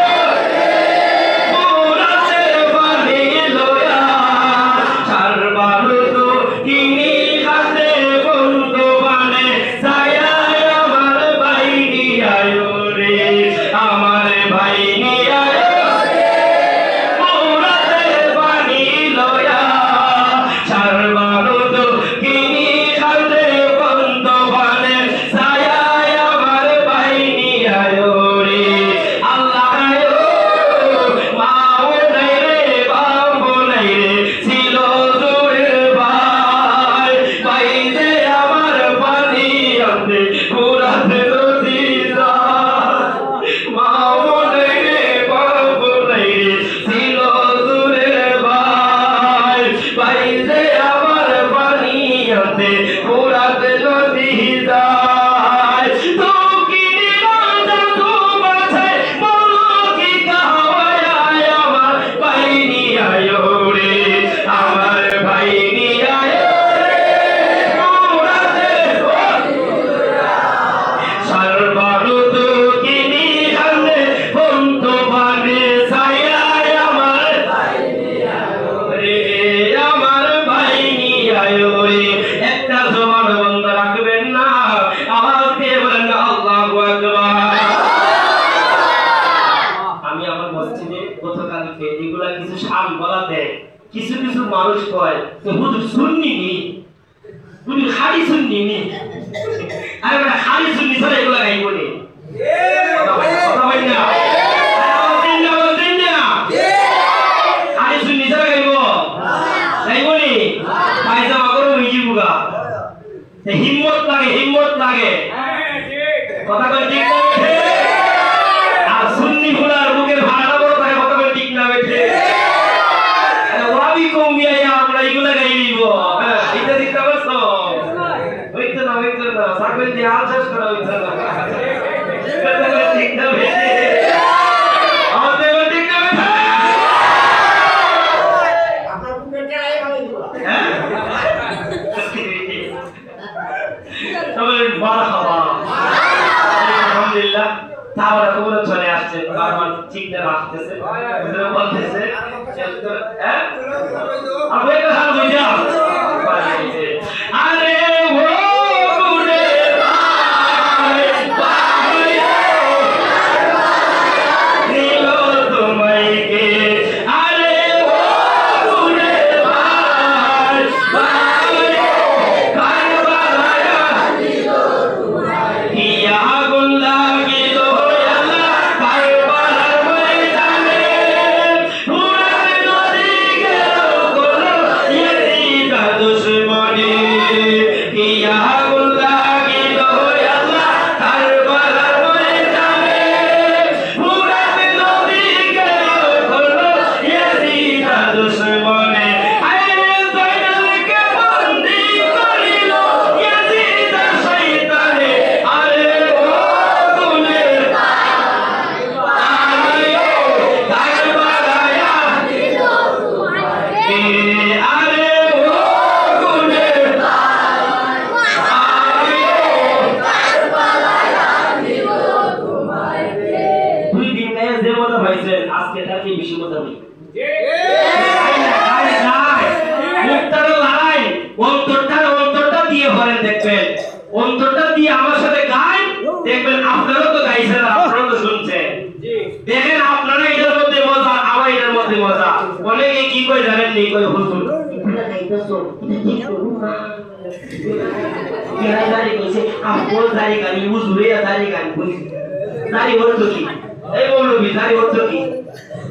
কিছু মানুষ কয় তো হুজুর সুন্নি নি, তুমি খালি সুন্নি নি। আরে বেটা খালি সুন্নি ছাড়া এগুলা গাইবো নি? কথা বল না, খালি সুন্নি ছাড়া গাইবো নি? পায়জামা করো হইজি বুগা, হিম্মত লাগে কথা কয় ঠিক না? আর সুন্নি ফুলার বুকের ভাড়াটা বড় থাকে, কথা কয় ঠিক না? বেঠে আমরা এগুলা গাই নিব, এটা দিতে পারছো? হইতো না সাকবেল দিয়ে হাল শেষ করা হইতো না। ঠিক না বেঠে? আমাদের ঠিক না বেঠে? আপনার বুকের টাই ভালো দিব। হ্যাঁ তবে মারহাবা, আলহামদুলিল্লাহ। তাহলে তোমরা চলে আসছে, বারবার ঠিকঠাক আসতেছে, বলতেছে হ্যাঁ আপনি একটা সাল বুঝা আরে ও গুনে নিল তোমায় কে, আরে ও গুনে ইয়া গুল্লা অন্তরটা দিয়ে আমার সাথে গায়, দেখবেন আপনারা তো গাইছেন, আপনারা তো শুনছেন, দেখেন আপনারা এটার মধ্যে মজা, আমার এটার মধ্যে মজা। অনেকে কি কই জানেন নি, কই হুজুর এটা গাইতেছো, এটা ঠিক করুন না। কেরাই দাড়ি কইছে আপন দাড়ি গানি হুজুরে দাড়ি গানি কইছে দাড়ি অর্থ কি এই মৌলবী দাড়ি অর্থ কি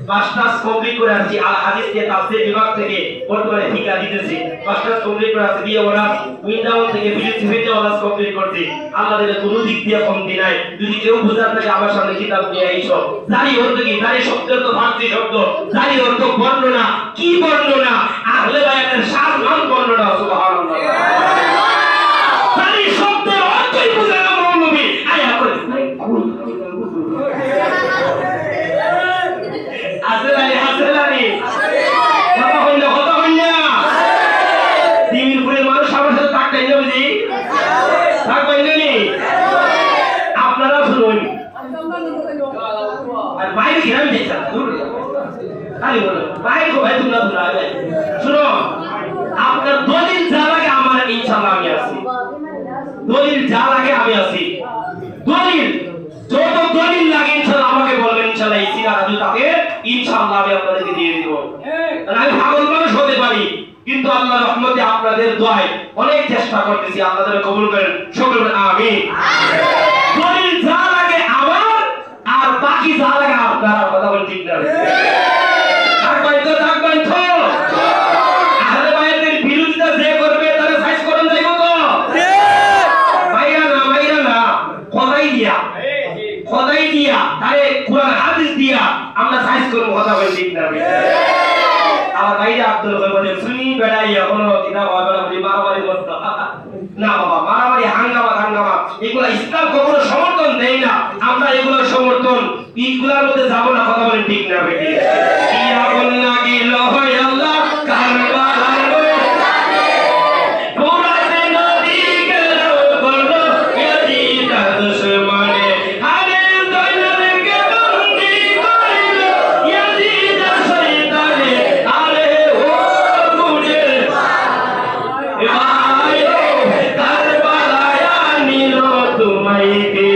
মাস্টার্স কমপ্লিট করে আসছি আল হাদিস কে তাফসীর বিভাগ থেকে বর্তমানে ঠিকা দিতেছি মাস্টার্স কমপ্লিট করে আসছি বিয়ে ওরা উইন্ডাউন থেকে বিএসসি অনার্স কমপ্লিট করছি আল্লাহ দিলে কোনো দিক দিয়ে কমতি নাই যদি কেউ বুঝার থাকে আমার সামনে কিতাব নিয়ে আইসো দাড়ি অর্থ কি দাড়ি শব্দের তো ফার্সি শব্দ দাড়ি অর্থ বর্ণনা কি বর্ণনা আহলে বায়াতের সারমান বর্ণনা সুবহানাল্লাহ দাড়ি শব্দের অর্থই বুঝে না মৌলবী আয়া করে আসলানি কথা হইনা দিমিরপুরের মানুষ আমার সাথে থাকতেন না বুঝি থাকবেন নি আপনারা শুনুন আর বাইরে কিরাম দেখছেন খালি বলো বাইরে ভাই তোমরা শুনো আপনার দলিল যা লাগে আমার ইনশাআল্লাহ আমি আছি দলিল যা লাগে আমি আছি দলিল যত দলিল লাগে ইনশাআল্লাহ আমাকে বলবেন ইনশাআল্লাহ এই সিনা রাজু তাকে ইনশাআল্লাহ আমি আপনাদেরকে দিয়ে দেব আমি পাগল মানুষ হতে পারি কিন্তু আল্লাহর রহমতে আপনাদের দোয়ায় অনেক চেষ্টা করতেছি আপনাদের কবুল করেন সকলে বলেন আমিন দলিল যা লাগে আমার আর বাকি যা লাগে আপনারা কথা বলেন ঠিক না থাকবেন তো আহলে বায়াতের বিরোধিতা যে করবে তারা সাইজ করুন যাইব তো মাইরা না খোদাই দিয়া তারে কোরআন হাদিস দিয়া আমরা সাইজ করব কথা বলেন ঠিক না আমার ভাইরা আব্দুল বলে শুনি বেড়াই এখনো কিতাব হবে না যে মারামারি করতে না বাবা মারামারি হাঙ্গামা এগুলা ইসলাম কখনো সমর্থন দেয় না আমরা এগুলো সমর্থন এইগুলোর মধ্যে যাব না কথা বলেন ঠিক না বেটি কি আগুন লাগিল হয় আল্লাহ কারবালার পুরাতে নদী গেল বলল ইয়াজিদ দুশমনে আরে দয়ালকে বন্দী করিল ইয়াজিদ শয়তানে আরে ও গুণের ভাই কারবালায় নিল তোমাইকে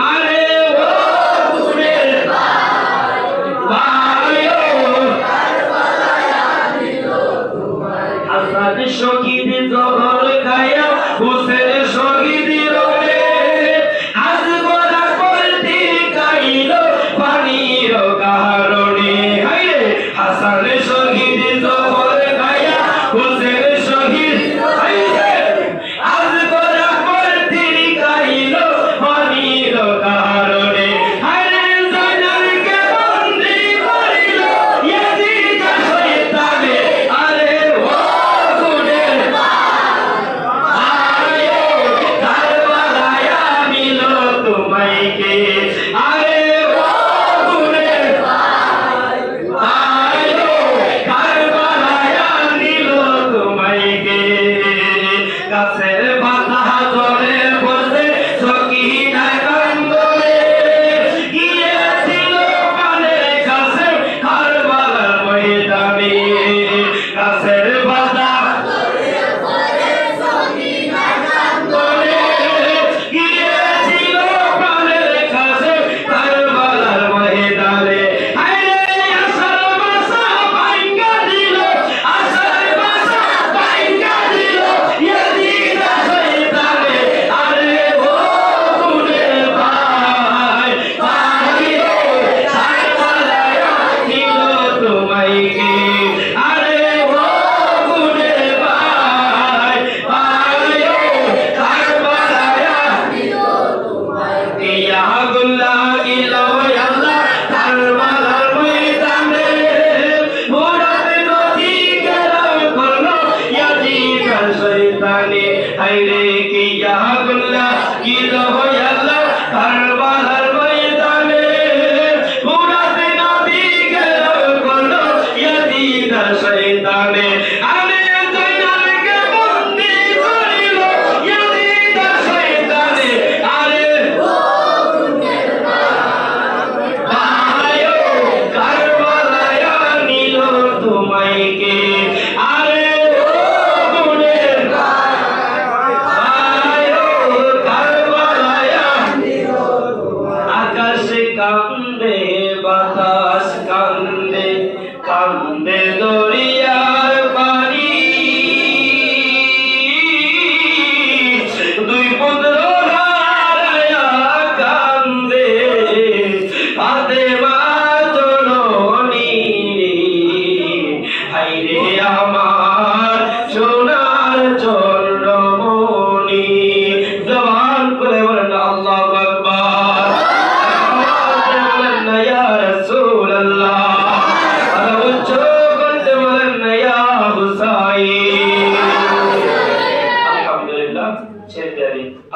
আরে ও গুণের ভাই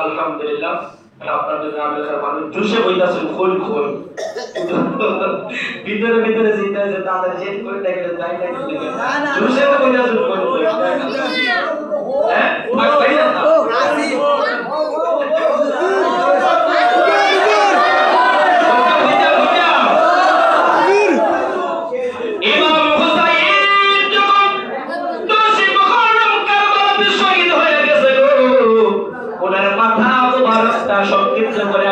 আলহামদুলিল্লাহ আপনার জন্য এলাকার মানুষ জোশে বইতাছেন খোল খোল ভিতরে ভিতরে চিন্তা আছে তাদের চেক করে দেখলে যাই না জোশে বইতাছেন খোল খোল হ্যাঁ ভাই ভাই না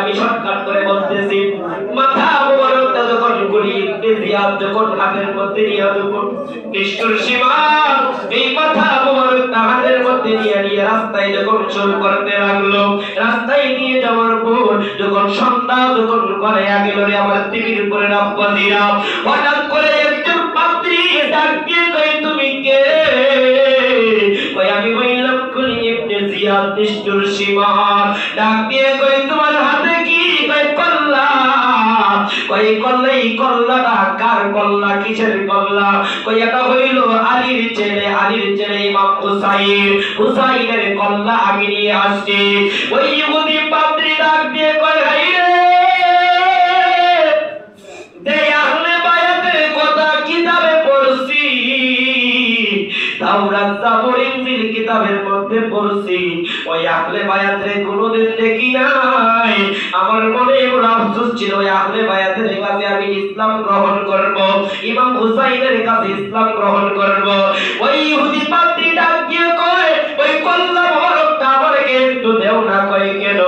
আমি শর্টকাট করে বলতেছি মাথা মুবারকটা যখন গুলি জিয়াদ যখন হাতের মধ্যে নিয়ে যখন নিষ্ঠুর সীমা এই মাথা মুবারকটা হাতের মধ্যে নিয়ে রাস্তায় যখন চল করতে লাগলো রাস্তায় নিয়ে যাওয়ার পর যখন সন্ধ্যা যখন করে গেল রে আমার টিভির উপরে রাব্বাজিরা হঠাৎ করে একজন পাত্রী ডাক দিয়ে কই তুমি কে কই আমি হইলাম কুলি ইবনে জিয়াদ নিষ্ঠুর সীমা ডাক দিয়ে কই তোমার হাতে কি কই কল্লা কই কল্লাই কল্লাটা কার কল্লা কিসের কল্লা কই এটা হইল আলীর ছেলে ইমাম হুসাইনের কল্লা আমি নিয়ে আসছি ওই ইহুদি পাদ্রী ডাক দিয়ে কই হাই রে দে আহলে বায়াতের কথা কিতাবে পড়ছি তাওরাত জাবুর ইনজিল কিতাবের মধ্যে পড়ছি ওই আহলে বায়াতে কোনোদিন দেখি নাই আমার মনে বড় আফসোস ছিল ওই আহলে বায়াতের কাছে আমি ইসলাম গ্রহণ করব ইমাম হুসাইনের কাছে ইসলাম গ্রহণ করব ওই ইহুদি পাদ্রী ডাক দিয়ে কয় ওই কল্লা মোবারকটা আমাকে একটু দেও না কয় কেন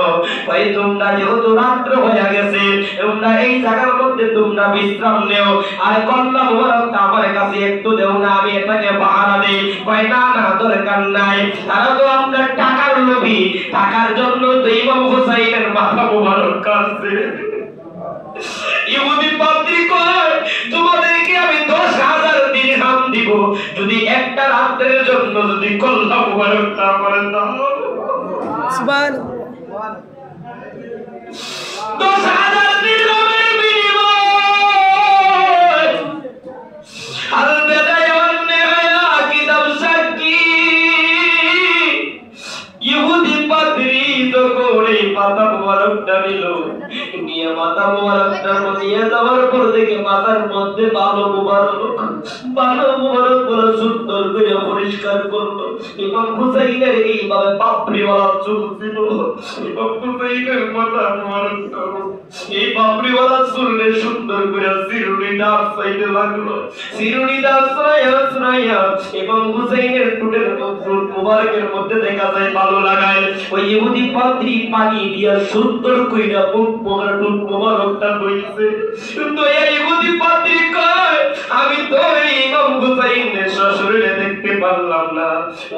কয় তোমরা যেহেতু রাত্র হয়ে গেছে তোমরা এই জায়গার মধ্যে তোমরা বিশ্রাম নেও আর কল্লা মোবারকটা আমার কাছে একটু দেও না আমি এটাকে পাহারা দেই কয় না না দরকার নাই তারা তো আমরা টাকার লোভী টাকার জন্য তো ইমাম হুসাইনের মাথা মোবারক কাটছে ইহুদি পাদ্রী কয় তোমাদেরকে আমি 10,000 দিরহাম দিব যদি একটা রাতের জন্য যদি কল্লা মোবারকটা করে দাও সুবহানাল্লাহ 10,000 দিরহামের বিনিময় আল বেদায়া ওয়ান নিহায়া কিতাব সাকি ইহুদি পাদ্রী তো করে পাতা মোবারকটা নিল নিয়ে মাথা মোবারকটার মধ্যে নিয়ে যাওয়ার পর দেখে মাথার মধ্যে বালো মোবারক বড় সুন্দর করে পরিষ্কার করলো ইমাম হুসাইনের এইভাবে পাপড়িওয়ালা চুল ছিল ইমাম হুসাইনের মাথা মোবারকটা এই পাপড়িওয়ালা চুলে সুন্দর করে চিরুনি দাঁত চাইতে লাগলো চিরুনি দাঁত ছড়াইয়া ইমাম হুসাইনের টুটের মোবারকের মধ্যে দেখা যায় ভালো লাগায় ওই ইহুদি পাদ্রী পানি দিয়া সুন্দর কইরা মোবারকটা বইছে তো এই ইহুদি পাদ্রী কয় আমি তো ইমাম হুসাইনের শ্বশুরে দেখতে পারলাম না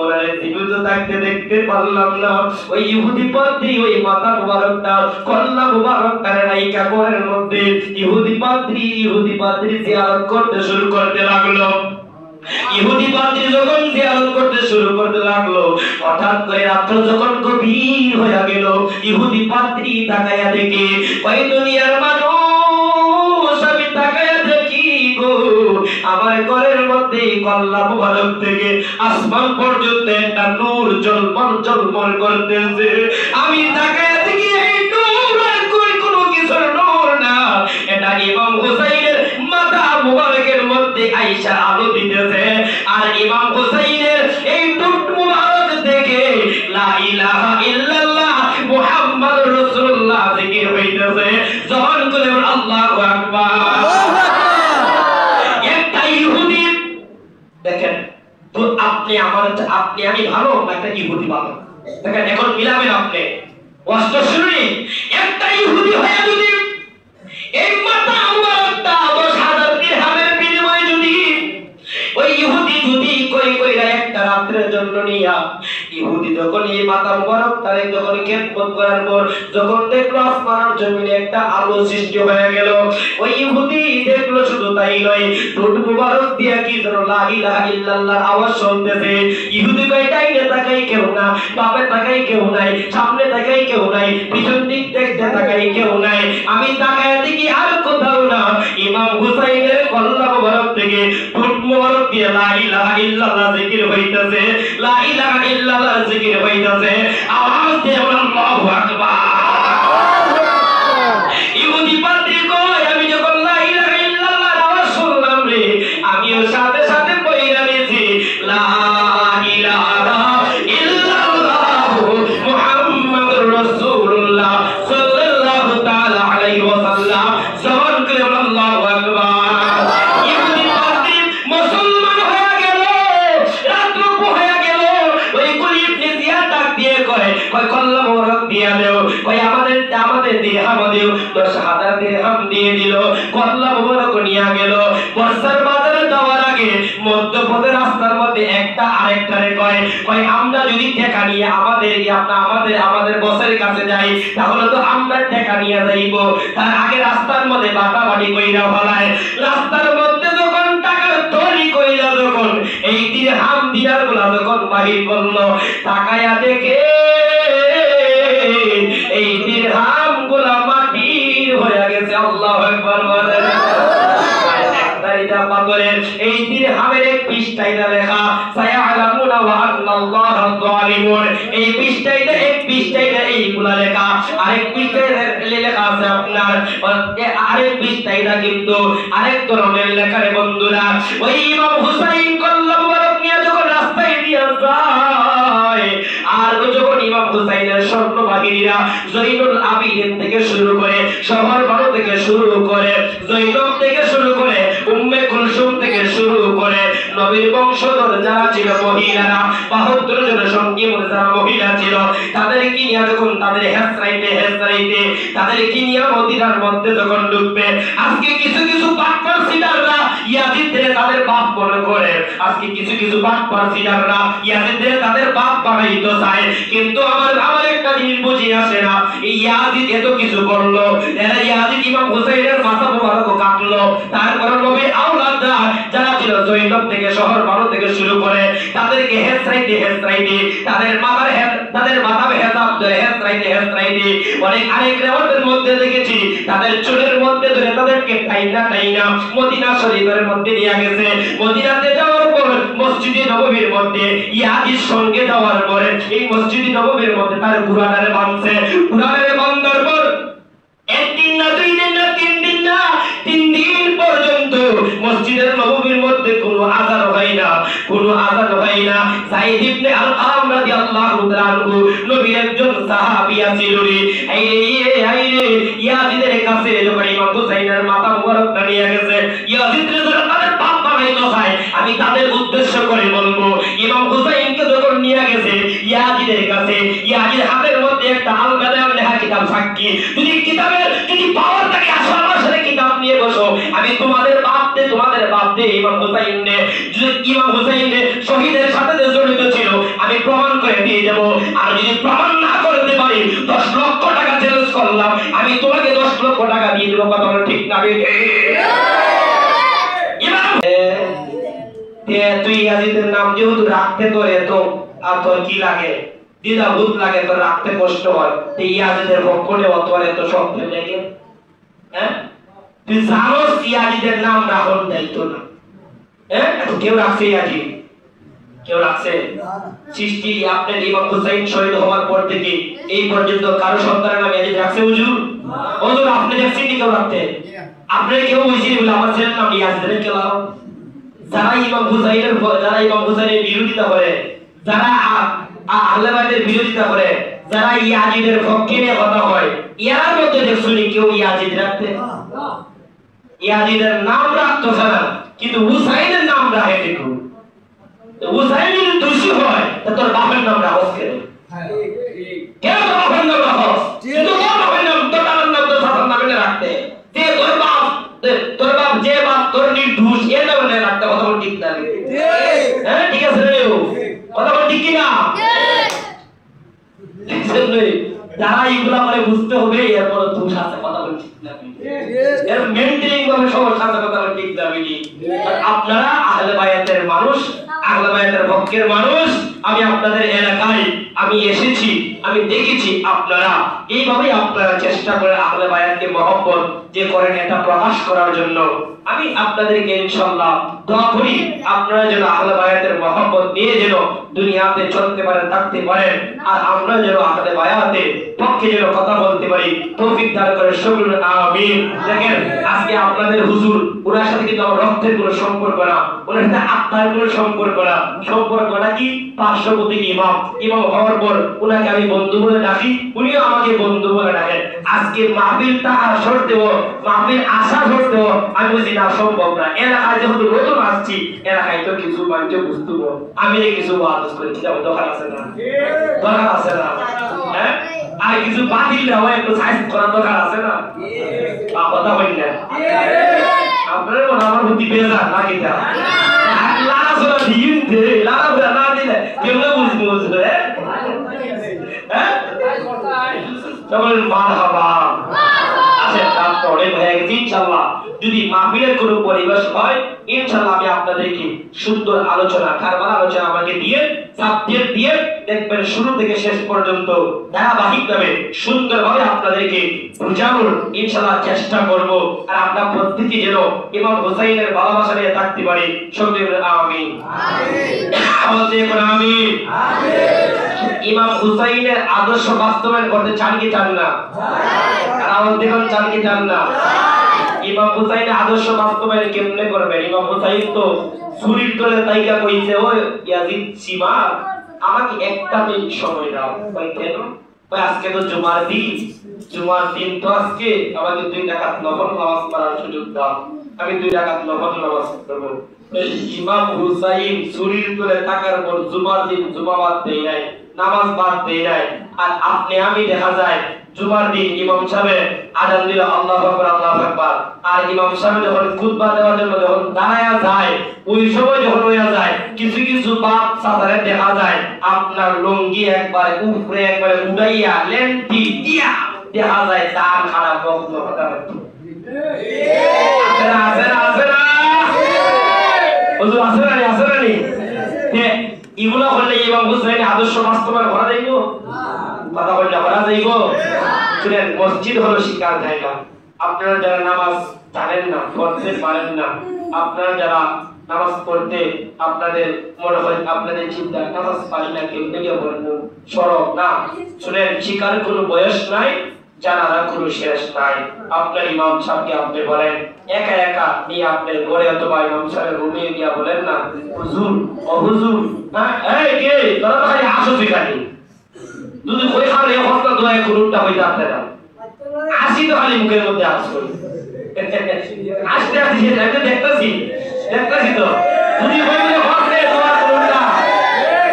ওরা জীবিত থাকতে দেখতে পারলাম না ওই ইহুদি পাদ্রী ওই মাথা মোবারকটা কল্লা মোবারকটা রাইকা ঘরের মধ্যে ইহুদি পাদ্রী জিয়ারত করতে শুরু করতে লাগলো ইহুদি পাদ্রী যখন জিয়ারত করতে শুরু করতে লাগলো হঠাৎ করে রাত্র যখন গভীর হয়ে গেল ইহুদি পাদ্রী তাকায়া দেখে ওই দুনিয়ার মানুষ আমি তাকায়া দেখি গো আমার ঘরের মধ্যে কল্লা মোবারক থেকে আসমান পর্যন্ত একটা নূর ঝলমল করতেছে আমি তাকায়া দেখি এই নূর আর কোনো কিছুর নূর না এটা ইমাম হুসাইনের মাথা মোবারকের মধ্যে আয়েশা আলো দিতেছে আর ইমাম হুসাইনের এই টুট মোবারক থেকে লা ইলাহা ইল্লাল্লাহ মুহাম্মাদুর রাসূলুল্লাহ জিকির হইতেছে যখন করে আল্লাহু আকবার একটা ইহুদি দেখেন তো আপনি আমি ভালো একটা ইহুদি ভালো দেখেন এখন মিলাবেন আপনি কষ্ট শুনুন একটা ইহুদি হয়ে যদি এই মাথা মুবারকটা 10,000 দিরহামের বিনিময়ে যদি ওই ইহুদি যদি কইরা একটা রাতের জন্য নিয়া ইহুদি যখন এই মাথা মুবারকটারে যখন খেদমত করার পর যখন দেখলো আসমানের জমিনে একটা আলো সৃষ্টি হয়ে গেল ওই ইহুদি দেখলো শুধু তাই নয় ঠোঁট মুবারক দিয়া কি যেন লা ইলাহা ইল্লাল্লাহর আওয়াজ শুনতেছে ইহুদি কয় ডাইনে তাকাই কেউ না বামে তাকাই কেউ নাই সামনে তাকাই কেউ নাই পিছন দিক দেখতে তাকাই কেউ নাই আমি তাকায় দেখি আর কোথাও না ইমাম হুসাইনের কল্লা মোবারক থেকে ঠোঁট মোবারক দিয়ে লা ইলাহা ইল্লাল্লাহ জিকির হইতাছে, লা ইলাহা ইল্লাল্লাহ জিকির হইতাছে। আওয়াজ দিয়ে আল্লাহু আকবার। ইহুদি পাদ্রী কয় আমি যখন লা ইলাহা ইল্লাল্লাহর আওয়াজ শুনলাম রে, আমিও সাথে সাথে পয়রা নিয়েছি লা ইলাহা ইল্লাল্লাহ মুহাম্মাদুর রাসূলুল্লাহ সাল্লাল্লাহু তাআলা আলাইহি ওয়াসাল্লাম। জবান করে আল্লাহু আকবার। ইহুদি পাদ্রী মুসলমান হয়ে গেল, রাত্র হয়ে গেল। ওই কুলি ইবনে জিয়াদ ডাক দিয়ে কয় কল্লা মোবারক দিয়া দেও, কয় আমাদের দিরহাম দিও। 10,000 দিরহাম দিয়ে দিল, কল্লা মোবারক নিয়ে গেল। বর্ষার বাজারে যাওয়ার আগে মধ্যপথে রাস্তার মধ্যে একটা আরেকটারে কয় আমরা যদি টাকা নিয়ে আমাদের বসের কাছে যাই তাহলে তো আমরা টাকা নিয়ে যাইব, তার আগে রাস্তার মধ্যে বাটাবাটি কইরা ফলায়। রাস্তার মধ্যে যখন টাকার তরি কইরা যখন এই দিরহাম দিনারগুলা যখন বাহির করলো, তাকায়া দেখে এই দিরহাম গুলা মাটির হয়ে গেছে। আল্লাহু আকবার বলেন। একটা পাথরের এই দিরহামের এক পৃষ্ঠাইতে লেখা সায়ালামুনা ওয়া আল্লাহু যালিমুন। এই পৃষ্ঠাইতে এক পৃষ্ঠাইতে এইগুলা লেখা, আরেক পৃষ্ঠাইতে লেখা আছে আপনার আরেক পৃষ্ঠাইটা কিন্তু আরেক ধরনের লেখা রে বন্ধুরা। ওই ইমাম হুসাইন কল্লা মোবারক নিয়ে যখন রাস্তায় দিয়ে যায়, আর যখন ইমাম হুসাইনের স্বর্ণ বাহিনীরা জৈনুল আবিদিন থেকে শুরু করে, শহর বানু থেকে শুরু করে, জৈনব থেকে শুরু করে, উম্মে কুলসুম থেকে শুরু করে, নবীর বংশধর যারা ছিল মহিলারা 72 জন সঙ্গী যারা মহিলা ছিল, তাদেরকে নিয়ে যখন তাদের হেসরাইতে তাদেরকে নিয়ে মদিনার মধ্যে যখন ঢুকবে, আজকে কিছু কিছু বাটপার সিটাররা ইয়াজিদদের তাদের বাপ মনে করে, আজকে কিছু কিছু বাটপার সিটাররা ইয়াজিদদের তাদের বাপ বানাইতে চায়। কিন্তু আমার একটা জিনিস বুঝি আসে না, এই ইয়াজিদ এত কিছু করলো, এরা ইয়াজিদ ইমাম হুসাইনের মাথা মোবারক কাটলো, তারপর নবীর আওলাদরা যারা ছিল জৈনব থেকে শহর বানু থেকে শুরু করে তাদেরকে হেসরাইতে তাদের মাথা হেসাব ধরে হেসরাইতে অনেক আরেক রেওয়াতের মধ্যে দেখেছি তাদের চুলের মধ্যে ধরে তাদেরকে টাইনা মদিনা শরীফের মধ্যে নিয়ে গেছে। মদিনাতে যাওয়ার পর মসজিদে নববীর মধ্যে ইয়াজিদ সঙ্গে যাওয়ার পরে এই মসজিদে নববীর মধ্যে তার ঘোড়াটারে বাঁধছে। ঘোড়াটারে বাঁধার পর একদিন না, 2 দিন না, 3 দিন না, 3 দিন পর্যন্ত মসজিদের নববীর মধ্যে কোনো আযান হয় না। সাইদ ইবনে আল-কাম রাদিয়াল্লাহু তাআলা আনহু নবীর একজন সাহাবী ছিল রে। আইরে ইয়াজিদের কাছে যখন ইমাম হুসাইনের মাথা মোবারক নিয়ে গেছে, ইয়াজিদের যখন তাদের বাপ বানাইতো চায়, আমি তাদের উদ্দেশ্য করে বলবো, ইমাম হুসাইনকে যখন নিয়ে গেছে ইয়াজিদের কাছে, ইয়াজিদ হাতের মধ্যে একটা আল-বাদার লেখা কিতাব সাক্ষী, যদি পাওয়ার থাকে আসো আমার সাথে কিতাব নিয়ে বসো, আমি তোমাদের বাপ দে ইমাম হুসাইন শহীদের সাথে যে জড়িত ছিল আমি প্রমাণ করে দিয়ে যাব। আর যদি প্রমাণ না করতে পারি 10 লক্ষ টাকা চ্যালেঞ্জ করলাম, আমি তোমাকে 10 লক্ষ টাকা দিয়ে দেবো। কথা বলো ঠিক না? তুই ইয়াজিদের নাম যেহেতু রাখতে তোর এত আর তোর কি লাগে, দ্বিধা ভূত লাগে, তোর রাখতে কষ্ট হয়, ইয়াজিদের পক্ষ নেওয়া তোর এত শক্ত লাগে? হ্যাঁ, তুই জানোস ইয়াজিদের নাম রাখুন দায়িত্ব না। হ্যাঁ, কেউ রাখছে ইয়াজিদ? কেউ রাখছে? সৃষ্টি আপনার ইমাম হুসাইন শহীদ হওয়ার পর থেকে এই পর্যন্ত কারো সন্তানের নাম ইয়াজিদ রাখছে হুজুর? হুজুর আপনি দেখছেন কেউ রাখতে? আপনি কেউ বুঝিনি বলে আমার ছেলের নাম ইয়াজিদ রেখে লাও? যারা ইমাম হুসাইনের বিরোধিতা করে, যারা আহলে বাইতের বিরোধিতা করে, যারা ইয়াজিদের পক্ষে নিয়ে কথা হয়, ইয়ার মধ্যে দেখছেন কেউ ইয়াজিদ রাখতে? ইয়াজিদের নাম রাখতো না, কিন্তু হুসাইনের নাম রাখে দেখো। হুসাইন যদি দোষী হয় তা তোর বাপের নাম রাখস কেন? কেন তোর বাপের নাম রাখস? কিন্তু তোর বাপের নাম, তোর বাবার নাম তোর বাবার নামে রাখতে, যে তোর বাপ যে বাপ তোর নির্দোষ এর নামে রাখতে। কথা বল ঠিক না? হ্যাঁ ঠিক আছে রে, কথা বল ঠিক কিনা? যারা এইগুলা করে বুঝতে হবে এরপর দোষ আছে। কথা বল ঠিক না? এর মেইনটেইন ভাবে সমস্যা আছে। কথা বল ঠিক না? আপনারা আহলে বায়াতের মানুষ, আহলে বায়াতের পক্ষের মানুষ, আমি আপনাদের এলাকায় আমি এসেছি আমি দেখেছি আপনারা এইভাবেই আপনারা চেষ্টা করে আহলে বায়াতকে মহব্বত যে করেন এটা প্রকাশ করার জন্য। আমি আপনাদেরকে ইনশাআল্লাহ দোয়া করি আপনারা যেন আহলে বায়াতের মহব্বত নিয়ে যেন দুনিয়াতে চলতে পারেন, থাকতে পারেন, আর আমরা যেন আহলে বায়াতের পক্ষে যেন কথা বলতে পারি তৌফিক দান করে সকল আমিন। দেখেন আজকে আপনাদের হুজুর ওনার সাথে কিন্তু আমার রক্তের কোনো সম্পর্ক না, ওনার সাথে আত্মার কোনো সম্পর্ক না। সম্পর্কটা কি? পার্শ্ববর্তী ইমাম হওয়ার পর ওনাকে আমি বন্ধু বলে ডাকি, উনিও আমাকে বন্ধু বলে ডাকেন। আজকে মাহফিলটা আসর দেব, মাহফিল আসা ধরতেও আমি বুঝি না, সম্ভব না। এলাকায় যেহেতু নতুন আসছি, এলাকায় তো কিছু মানুষ বুঝতেও আমি কিছু ওয়াজ করি, দরকার আছে না? দরকার আছে না? হ্যাঁ, আর কিছু বাতিল দেওয়া একটু সাইজ করার দরকার আছে না? কথা বলি না আপনার মনে আমার বুদ্ধি পেয়ে যান না কিনা? লালা সোলা দিন দে, লালা না দিলে কেমনে বুঝবো? বুঝবে হ্যাঁ, তখন মারহাবা। আচ্ছা, তারপরে হয়ে গেছে ইনশাআল্লাহ যদি মাহফিলের কোনো পরিবেশ হয়, ইনশাআল্লাহ আমি আপনাদেরকে সুন্দর আলোচনা, কারবার আলোচনা আমাকে দিয়ে সাবজেক্ট দিয়ে দেখবেন শুরু থেকে শেষ পর্যন্ত ধারাবাহিকভাবে সুন্দরভাবে আপনাদেরকে বোঝানোর ইনশাআল্লাহ চেষ্টা করব। আর আমরা প্রত্যেকে যেন ইমাম হুসাইনের ভালোবাসা নিয়ে থাকতে পারি। সকলে আমিন, আমিন, আমিন। ইমাম হুসাইনের আদর্শ বাস্তবায়ন করতে চান কি চান না? আর আওয়াজ দেখুন, চান কি চান না? ইমাম হুসাইনের আদর্শ বাস্তবায়ন কেমনে করবেন? ইমাম হুসাইন তো ছুরির তলে তাইকা কইছে, ও ইয়াজিদ সীমা আমাকে একটা মিনিট সময় দাও। কই কেন? কই আজকে তো জুমার দিন, জুমার দিন তো আজকে আমাকে 2 রাকাত নফল নামাজ পড়ার সুযোগ দাও, আমি 2 রাকাত নফল নামাজ পড়ব। ইমাম হুসাইন ছুরির তলে তাকার পর জুমার দিন জুমা বাদ দেয় নাই, নামাজ বাদ দেয় নাই। আর আপনি আমি দেখা যায় জুমার দিন ইমাম সাহেব আযান দিল আল্লাহু আকবার, আল্লাহু আকবার, আর ইমাম সাহেব যখন খুতবা দেওয়ার জন্য যখন দাঁড়ায়া যায়, ওই সময় যখন হইয়া যায় কিছু কিছু বাপ সাদারে দেখা যায় আপনার লুঙ্গি একবারে উপরে একবারে উড়াইয়া লেন্টি দিয়া দেখা যায় তার খারাপ বক্তব্য কথা বলতে। আছে না? আছে না? আছে না? হুজুর আছে না? আছে না? এগুলো করলে ইমাম হুসাইনের আদর্শ বাস্তবায়ন করা যাইব? কথা বললে করা যাইব? শুনেন, মসজিদ হলো শিকার জায়গা। আপনারা যারা নামাজ জানেন না, পড়তে পারেন না, আপনারা যারা নামাজ পড়তে আপনাদের মনে হয়, আপনাদের চিন্তা নামাজ পারি না, কেউ দেখে বলেন সরব না। শুনেন, শিকার কোনো বয়স নাই, জানার কোনো শেষ নাই। আপনার ইমাম সাহেবকে আপনি বলেন, একা একা নিয়ে আপনার ঘরে অথবা ইমাম সাহেবের রুমে গিয়া বলেন না, হুজুর ও হুজুর, হ্যাঁ এই কে তোরা তো খালি আসো সেখানে, যদি কই খালে হস্তা দোয়া করুনটা হইতে আপনি না আসি তো খালি মুখের মধ্যে আসো আসতে আসি সেটা দেখতেছি তো, যদি কই বলে হস্তে দোয়া করুনটা,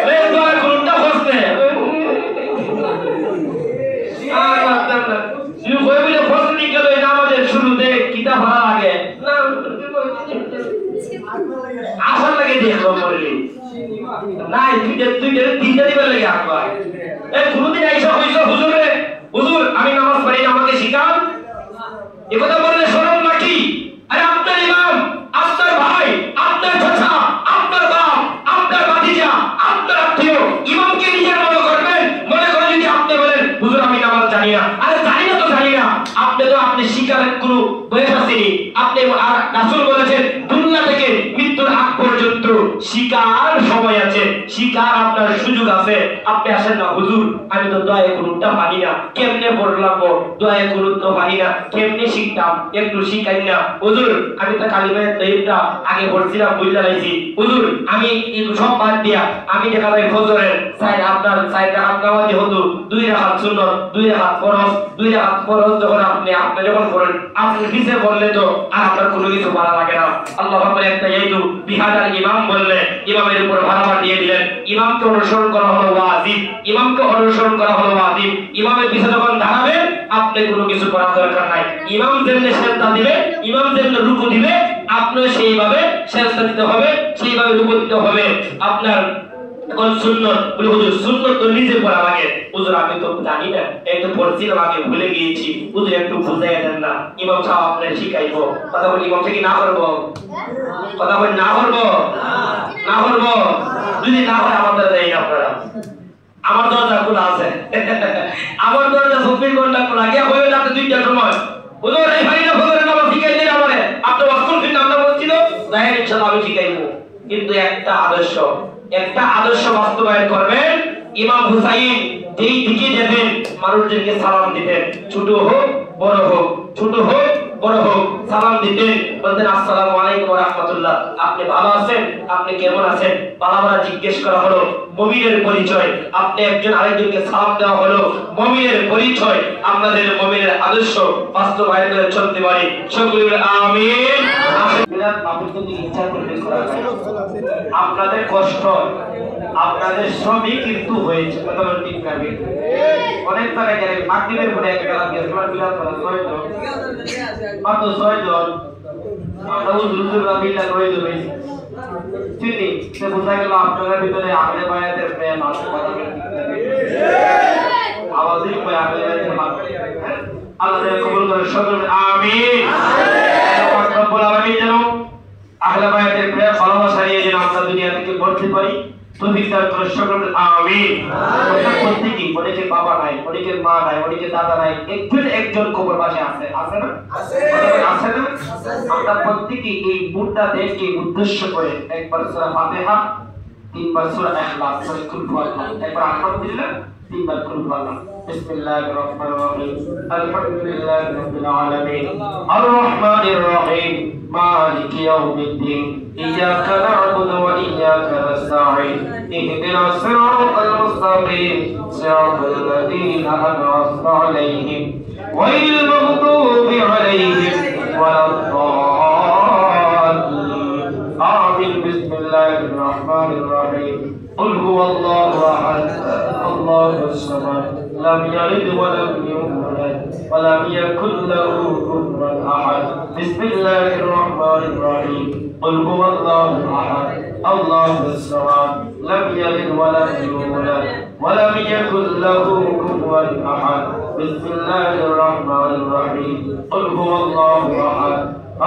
ওই দোয়া করুনটা হস্তে শুরুতে কিতাব ভালো লাগে না, আসার লাগে দেখলাম বললি না, তুই তিনটা দিবার লাগে আসবার। কোনদিন আইসা হইস হুজুরে, হুজুর আমি নামাজ পড়ি, আমাকে শিখান, একথা বললে শরম নাকি? আরে আপনার ইমাম, আপনার ভাই, আপনার চাচা, আপনার বাপ, আপনার ভাতিজা, আপনার আত্মীয়, ইমামকে নিজের মনে করবেন। মনে করে যদি আপনি বলেন হুজুর আমি নামাজ জানি না, আরে জানি না তো জানি না, আপনি তো আপনি শিকারের কোনো বয়স আসেনি। আপনি রাসূল বলেছেন দুনিয়া থেকে মৃত্যুর আগ পর্যন্ত শিকার সময় আছে, শিকার আপনার সুযোগ আছে। আপনি আসেন না হুজুর আমি তো দোয়া কুনুতটা পারি না, কেমনে পড়লাম দোয়া কুনুত তো পারি না, কেমনে শিখতাম একটু শিখাই না হুজুর, আমি তো কালিমা তৈয়বটা আগে পড়ছিলাম বুঝলা লাইছি হুজুর, আমি সব বাদ দিয়া আমি দেখা যায় ফজরের আপনার 4 রাকাত নামাজি হতো, 2 রাকাত সুন্নাত, 2 রাকাত ফরজ, 2 রাকাত ফরজ যখন আপনি যখন পড়েন আপনি কিসে বললে তো আর আপনার কোনো কিছু ভালো লাগে না। আল্লাহ পাক একটা এইটু বিহাদার ইমাম বললে ইমামের উপর ভাড়া দিয়ে দিলেন, ইমামকে অনুসরণ করা হলো ওয়াজিব, ইমামকে অনুসরণ করা হলো ওয়াজিব। ইমামের পিছনে যখন দাঁড়াবেন আপনি কোনো কিছু করার দরকার নাই, ইমাম যেমনি সেজদা দিবে, ইমাম যেমনি রুকু দিবে আপনি সেইভাবে সেজদা দিতে হবে, সেইভাবে রুকু দিতে হবে। আপনার এখন সুন্নাত বলে হুজুর সুন্নাত তো নিজে পড়া লাগে, হুজুর আমি তো জানি না, এই তো পড়ছিলাম আগে ভুলে গিয়েছি, হুজুর একটু বুঝাইয়া দেন না, ইমাম সাহেব আপনাকে শিখাইবো। কথা বলি ইমাম থেকে না করবো, কথা বলি না করবো, না করবো, যদি না হয় আমাদের দেয় না আপনারা আমার দরজা খোলা আছে আমার দরজা 24 ঘন্টা খোলা গিয়া হয়ে রাতে 2টার সময় হুজুর এই ভাইরা ফজরের নামাজ শিখাই দিন আমারে আপনি ওয়াক্তুল ফিন নামটা বলছিল জাহের ইনশাআল্লাহ আমি শিখাইবো কিন্তু একটা আদর্শ বাস্তবায়ন করবেন ইমাম হুসাইন যেই দিকে যেতেন মানুষজনকে সালাম দিতেন ছোট হোক বড় হোক সালাম দিতেন বলতেন আসসালামু আলাইকুম ওয়া রাহমাতুল্লাহ আপনি ভালো আছেন আপনি কেমন আছেন বারবার জিজ্ঞেস করা হলো মুমিনের পরিচয় আপনি একজন আরেকজনকে সালাম দেওয়া হলো মুমিনের পরিচয় আপনাদের মুমিনের আদর্শ বাস্তবায়ন করে চলতে পারি সকলে বলে আমিন বিলাল বাবুকে ইচ্ছা করলে করা যায় আপনাদের কষ্ট আপনাদের শ্রমই কিন্তু হয়েছে কথা বলতে ঠিক করবে অনেক জায়গায় গেলে মাগরিবের পরে এক বেলা গেছে তোমার বিলাল করা 6 জন মাত্র 6 জন আমরা হুজুর বিলাল হয়ে যাবে চিনি সে বোঝা গেল আপনাদের ভিতরে আহলে বায়াতের প্রেম আছে কথা বলতে ঠিক করবে আওয়াজই কই আহলে বায়াতের মাগরিব আল্লাহ কবুল করে সকলে আমিন আল্লাহ রব্বুল আলামিন যেন আহলে বায়াতের প্রেম ভালোবাসা নিয়ে যেন আমরা দুনিয়া থেকে বর্তি পাই তৌফিক দান করে সকলে আমিন প্রত্যেকই অনেকের বাবা নাই অনেকের মা নাই অনেকের দাদা নাই একজন কবর পাশে আছে না আমরা প্রত্যেকই এই মুদ্রা দেশকে উদ্দেশ্য করে একবার সূরা ফাতিহা তিনবার সূরা ইখলাস করে কুল আল্লাহ একবার আলহামদুলিল্লাহ তিনবার কুল আল্লাহ বিসমিল্লাহির রহমানির রহিম আলহামদুলিল্লাহি রাব্বিল আলামিন আর রহমানির রহিম মালিক ইয়াউমিদ্দিন ইয়াকা না'বুদু ওয়া ইয়াকা নাস্তাঈন ইহদিনাস সিরাতাল মুস্তাকিম সিরাতাল লাযীনা আন'আমতা আলাইহিম গায়রিল মাগদুবি আলাইহিম ওয়ালাদ-দাল্লিন আমিন বিসমিল্লাহির রহমানির রহিম قل هو الله احد الله الصمد لم يلد ولم يولد ولم يكن له كفوا احد بسم الله الرحمن الرحيم قل هو الله احد الله الصمد لم يلد ولم يولد ولم يكن له كفوا احد بسم الله الرحمن الرحيم قل هو الله احد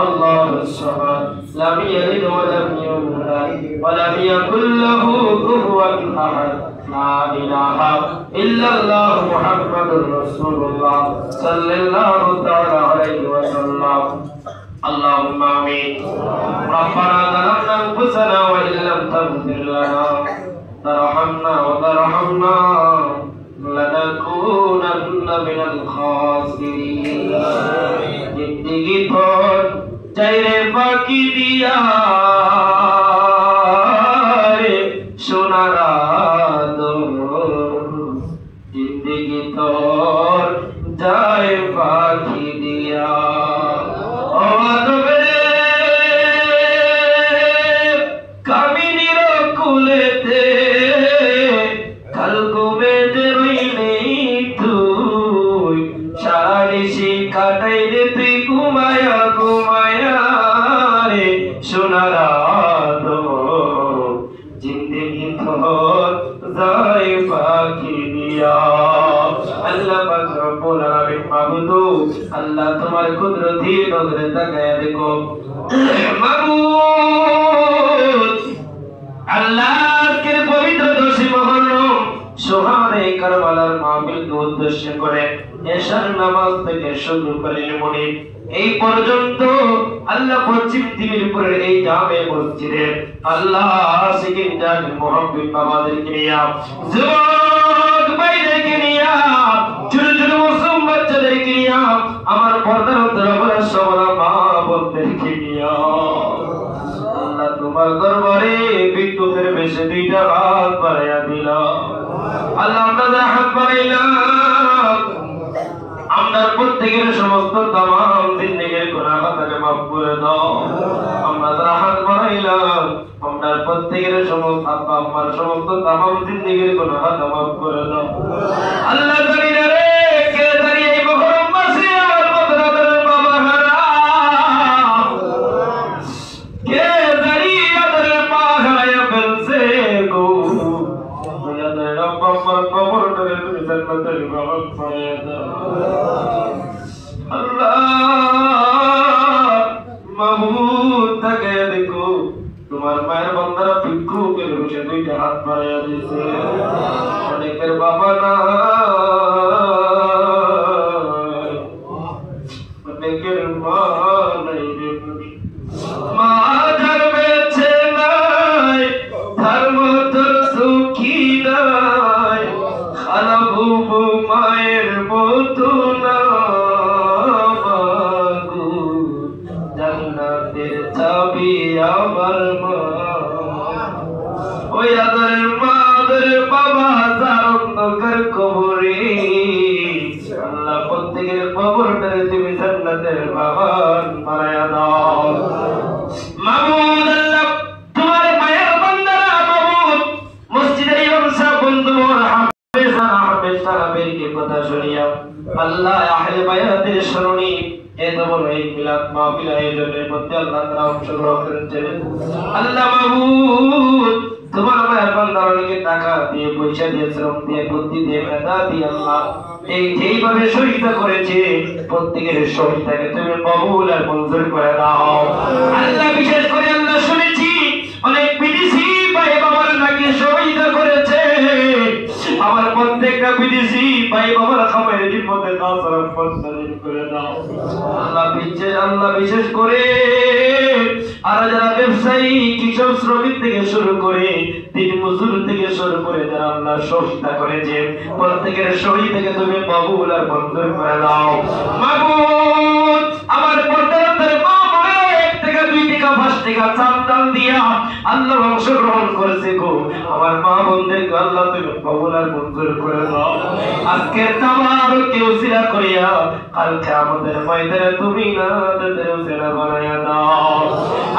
الله الصمد لم يلد ولم يولد ولم يكن له كفوا احد لا اله الا الله محمد رسول الله صلى الله تعالى عليه وسلم اللهم امين ربنا ظلمنا انفسنا وان لم تغفر لنا وترحمنا لنكونن من الخاسرين जिंदगी थोड़ चेहरे बाकी दिया रे सोनारा दो जिंदगी थोड़ जाए बाकी दिया और मेरे कामिनी रोकुले थे कल को में जरूरी नहीं तू शानिशी काटे रे तू घुमाया रे सोनारा दो जिंदगी थोड़ जाए बाकी दिया अल्लाह पाक रब्बुल आलामीन माबूदो अल्लाह तुम्हारे कुदरती नजरे तकाया देखो माबूद अल्लाह के पवित्र दोषी महरम সোহানে কারবালার মাহফিলকে উদ্দেশ্য করে এশার নামাজ থেকে শুরু করে মনে এই পর্যন্ত আল্লাহ পশ্চিম দিকের উপরে এই জামে মসজিদে আল্লাহ সিকিম জানি মুহাব্বিব বাবাদেরকে নিয়া যুবক ভাইদেরকে নিয়া ছোট ছোট মুসলিম বাচ্চাদেরকে নিয়া আমার পর্দার অন্তরালে সবলা মা বোনদেরকে নিয়া আল্লাহ তোমার দরবারে বিদ্যুতের বেশে দুইটা হাত বাড়াইয়া দিলাম আল্লাহ আমরা হাত বাড়াইলাম আমরা প্রত্যেকের সমস্ত तमाम জিন্দেগীর গুনাহ খাতাকে maaf করে দাও আমরা হাত বাড়াইলাম আমরা প্রত্যেকের সমস্ত আব্বা আম্মার সমস্ত तमाम জিন্দেগীর গুনাহ খাতা maaf করে দাও আল্লাহ জানিনা রে কে দাঁড়িয়ে এই মহরম মাসে আমার মদরাদের বাবা হারা কে দাঁড়িয়ে আদরের পা হারায়া ফেলছে গো আমার কবরটাকে তুমি জান্নাতের বাগান বানিয়ে দাও আল্লাহ মাহমুদ তাকে দেখো তোমার মায়ের বান্দারা ভিক্ষুকের বসে দুইটা হাত বাড়াইয়া দিয়েছে অনেকের প্রত্যেকের কবরটারে তুমি জান্নাতের বাগান বানায়া দাও মাবুদ আল্লাহ তোমার মায়ের বান্দারা মাবুদ মসজিদের ইমাম সাহেব বন্ধু হাফেজ সাহেবের কথা শুনিয়া আল্লাহ আহলে বায়াতের স্মরণে এত বড় এই মিলাদ মাহফিল আয়োজনের মধ্যে আল্লাহ তাআলা অংশগ্রহণ করেছেন আল্লাহ মাবুদ তোমার মায়ের বান্দারকে টাকা দিয়ে পয়সা দিয়ে শ্রম দিয়ে বুদ্ধি দিয়ে মেধা দিয়ে আল্লাহ এই যেইভাবে শহীদ করেছে প্রত্যেকের শহীদটাকে তুমি কবুল আর মঞ্জুর করে দাও আল্লাহ বিশেষ করে আল্লাহ শুনেছি অনেক বিদেশি ভাই বাবার নাকি শহীদ করেছে আমার প্রত্যেকটা বিদেশি ভাই বাবার খাবারের জীবনে কাসর ফসল করে দাও আল্লাহ বিশেষ করে আর যারা ব্যবসায়ী কৃষক শ্রমিক থেকে শুরু করে দিন মজুর থেকে শুরু করে যারা আল্লাহ শহীদ করেছে প্রত্যেকের শহীদ থেকে তুমি কবুল আর মঞ্জুর করে দাও মাবুদ আমার পর্দার মা বলে 1 টাকা 2 টাকা 5 টাকা চাঁদাল দিয়া আল্লাহ অংশগ্রহণ করেছে গো আমার মা বোনদেরকে আল্লাহ তুমি কবুল আর মঞ্জুর করে দাও আজকের তাবারকে উসিলা করিয়া কালকে আমাদের ময়দানে তুমি না তাদের উসিলা বানায়া দাও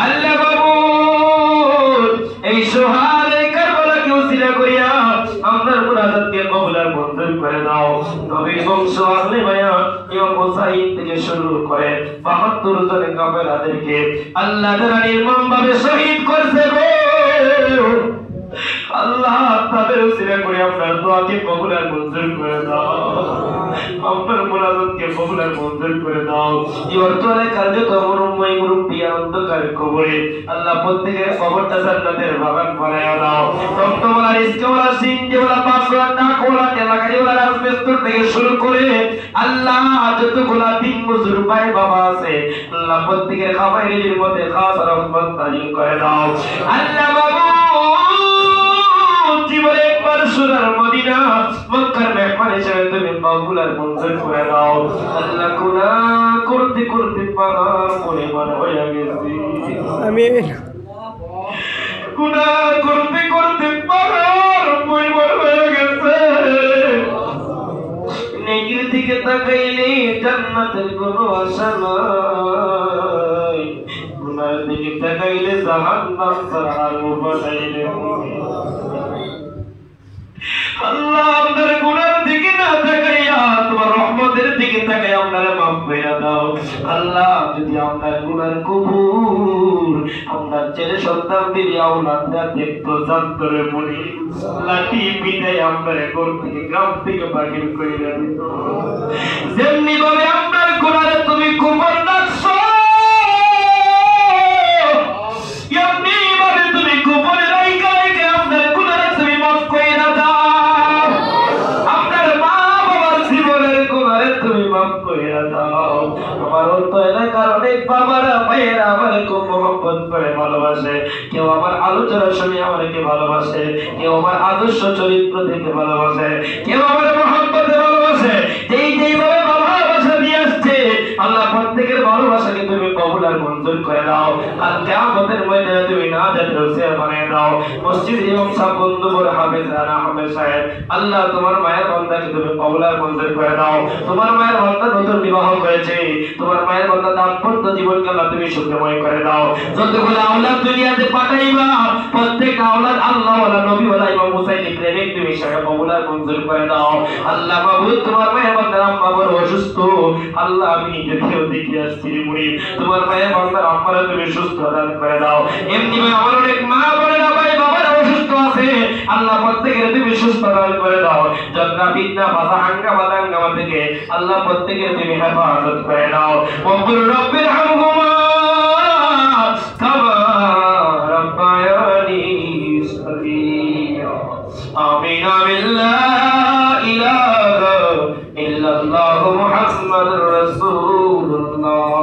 আল্লাহ মাবুদ এই সোহারে কারবালাকে উসিলা করিয়া আমাদের মুরাদকে কবুল আর মঞ্জুর করে দাও নবীর বংশ আহলে বায়াত ইমাম হুসাইন থেকে শুরু করে 72 জন কাফেরদেরকে আল্লাহ তাআলা নির্মমভাবে শহীদ করেছে গো আল্লাহ তাদের উসিলা করে আপনার দোয়াকে কবুল আর মঞ্জুর করে দাও আপনার মুরাদকে কবুল আর মঞ্জুর করে দাও এই অর্থে কার্যত মরুময় মুরব্বি অন্ধকার কবরে আল্লাহ প্রত্যেকের কবরটা জান্নাতের বাগান বানায়া দাও রক্তওয়ালা রিজকওয়ালা সিনজওয়ালা পাঁচওয়ালা টাকওয়ালা তেলাকারিওয়ালা রাজমিস্ত্রি থেকে শুরু করে আল্লাহ যতগুলা দিন মজুর ভাই বাবা আছে আল্লাহ প্রত্যেকের খাবারের মধ্যে খাস রহমত নাযিল করে দাও আল্লাহ বাবা জীবনে একবার সোনার মদিনা মক্কার মেহমান হিসেবে তুমি কবুল আর মঞ্জুর করে দাও আল্লাহ গুনাহ করতে করতে পাহাড় পরিমাণ হয়ে গেছে আমিন গুনাহ করতে করতে পাহাড় পরিমাণ হয়ে গেছে নেকির দিকে তাকাইলে জান্নাতের কোনো আশা নাই গুনাহের দিকে তাকাইলে জাহান্নাম ছাড়া আর উপায় নেই আল্লাহ আমাদের গুনাহের দিকে না তাকাইয়া তোমার রহমতের দিকে তাকাইয়া আমাদের মাফ করে দাও আল্লাহ যদি আমাদের গুনাহ কবুল আমাদের ছেলে সন্তান দিয়ে আওলাদ দেখতো জান্তরে মনি লাঠি পিটাই আমাদের ঘর থেকে গ্রাম থেকে বাহির করে দিত যেমনি ভাবে আপনার গুনাহে তুমি কবর রাখছো এমনি ভাবে তুমি কবরে রাইখা রাইখা আমাদের গুনাহে তুমি মাফ করে দাও তুমি মাফ করে দাও আমার তো এলাকার অনেক বাবারা ভাইয়েরা আমার খুব মহব্বত করে ভালোবাসে কেউ আমার আলোচনা শুনে আমাকে ভালোবাসে কেউ আমার আদর্শ চরিত্র দেখে ভালোবাসে কেউ আমার মহব্বতে ভালোবাসে যেইভাবে ভালোবাসা দিয়ে আসছে আল্লাহ প্রত্যেকের ভালোবাসাকে তুমি কবুল আর মঞ্জুর করে দাও আর কিয়ামতের ময়দানে তুমি না যেতে রসিয়া বানিয়ে দাও মসজিদ ইমাম সাহেব বন্ধু বড় হাফেজ রানা আহমেদ সাহেব আল্লাহ তোমার মায়ের বান্দাকে তুমি কবুল আর মঞ্জুর করে দাও তোমার মায়ের বান্দা নতুন বিবাহ করেছে তোমার মায়ের বান্দা দাম্পত্য জীবনকে আল্লাহ তুমি সুখময় করে দাও যতগুলো আওলাদ দুনিয়াতে পাঠাইবা প্রত্যেক আওলাদ আল্লাহ ওয়ালা নবী ওয়ালা ইমাম হুসাইন প্রেমিক তুমি সেটা কবুল আর মঞ্জুর করে দাও আল্লাহ মাবুদ তোমার মায়ের বান্দা আম্মা বড় অসুস্থ আল্লাহ আমি নিজে থেকেও দেখে আসছি মুড়ি তোমার মায়ের বান্দা আম্মারা তুমি সুস্থ দান করে দাও এমনি ভাবে আমার অনেক মা বোনেরা ভাই বাবারা অসুস্থ আছে আল্লাহ প্রত্যেকের তুমি সুস্থ দান করে দাও যন্ত্রণা বিদ্যা বাধা হাঙ্গামা দাঙ্গামা থেকে আল্লাহ প্রত্যেকের তুমি হেফাজত করে দাও ওকুল রব্বির হামহুমা কামা রাব্বায়ানি সগীরা আমিন বিল্লাহ ইলাহা ইল্লাল্লাহু মুহাম্মাদুর রাসূলুল্লাহ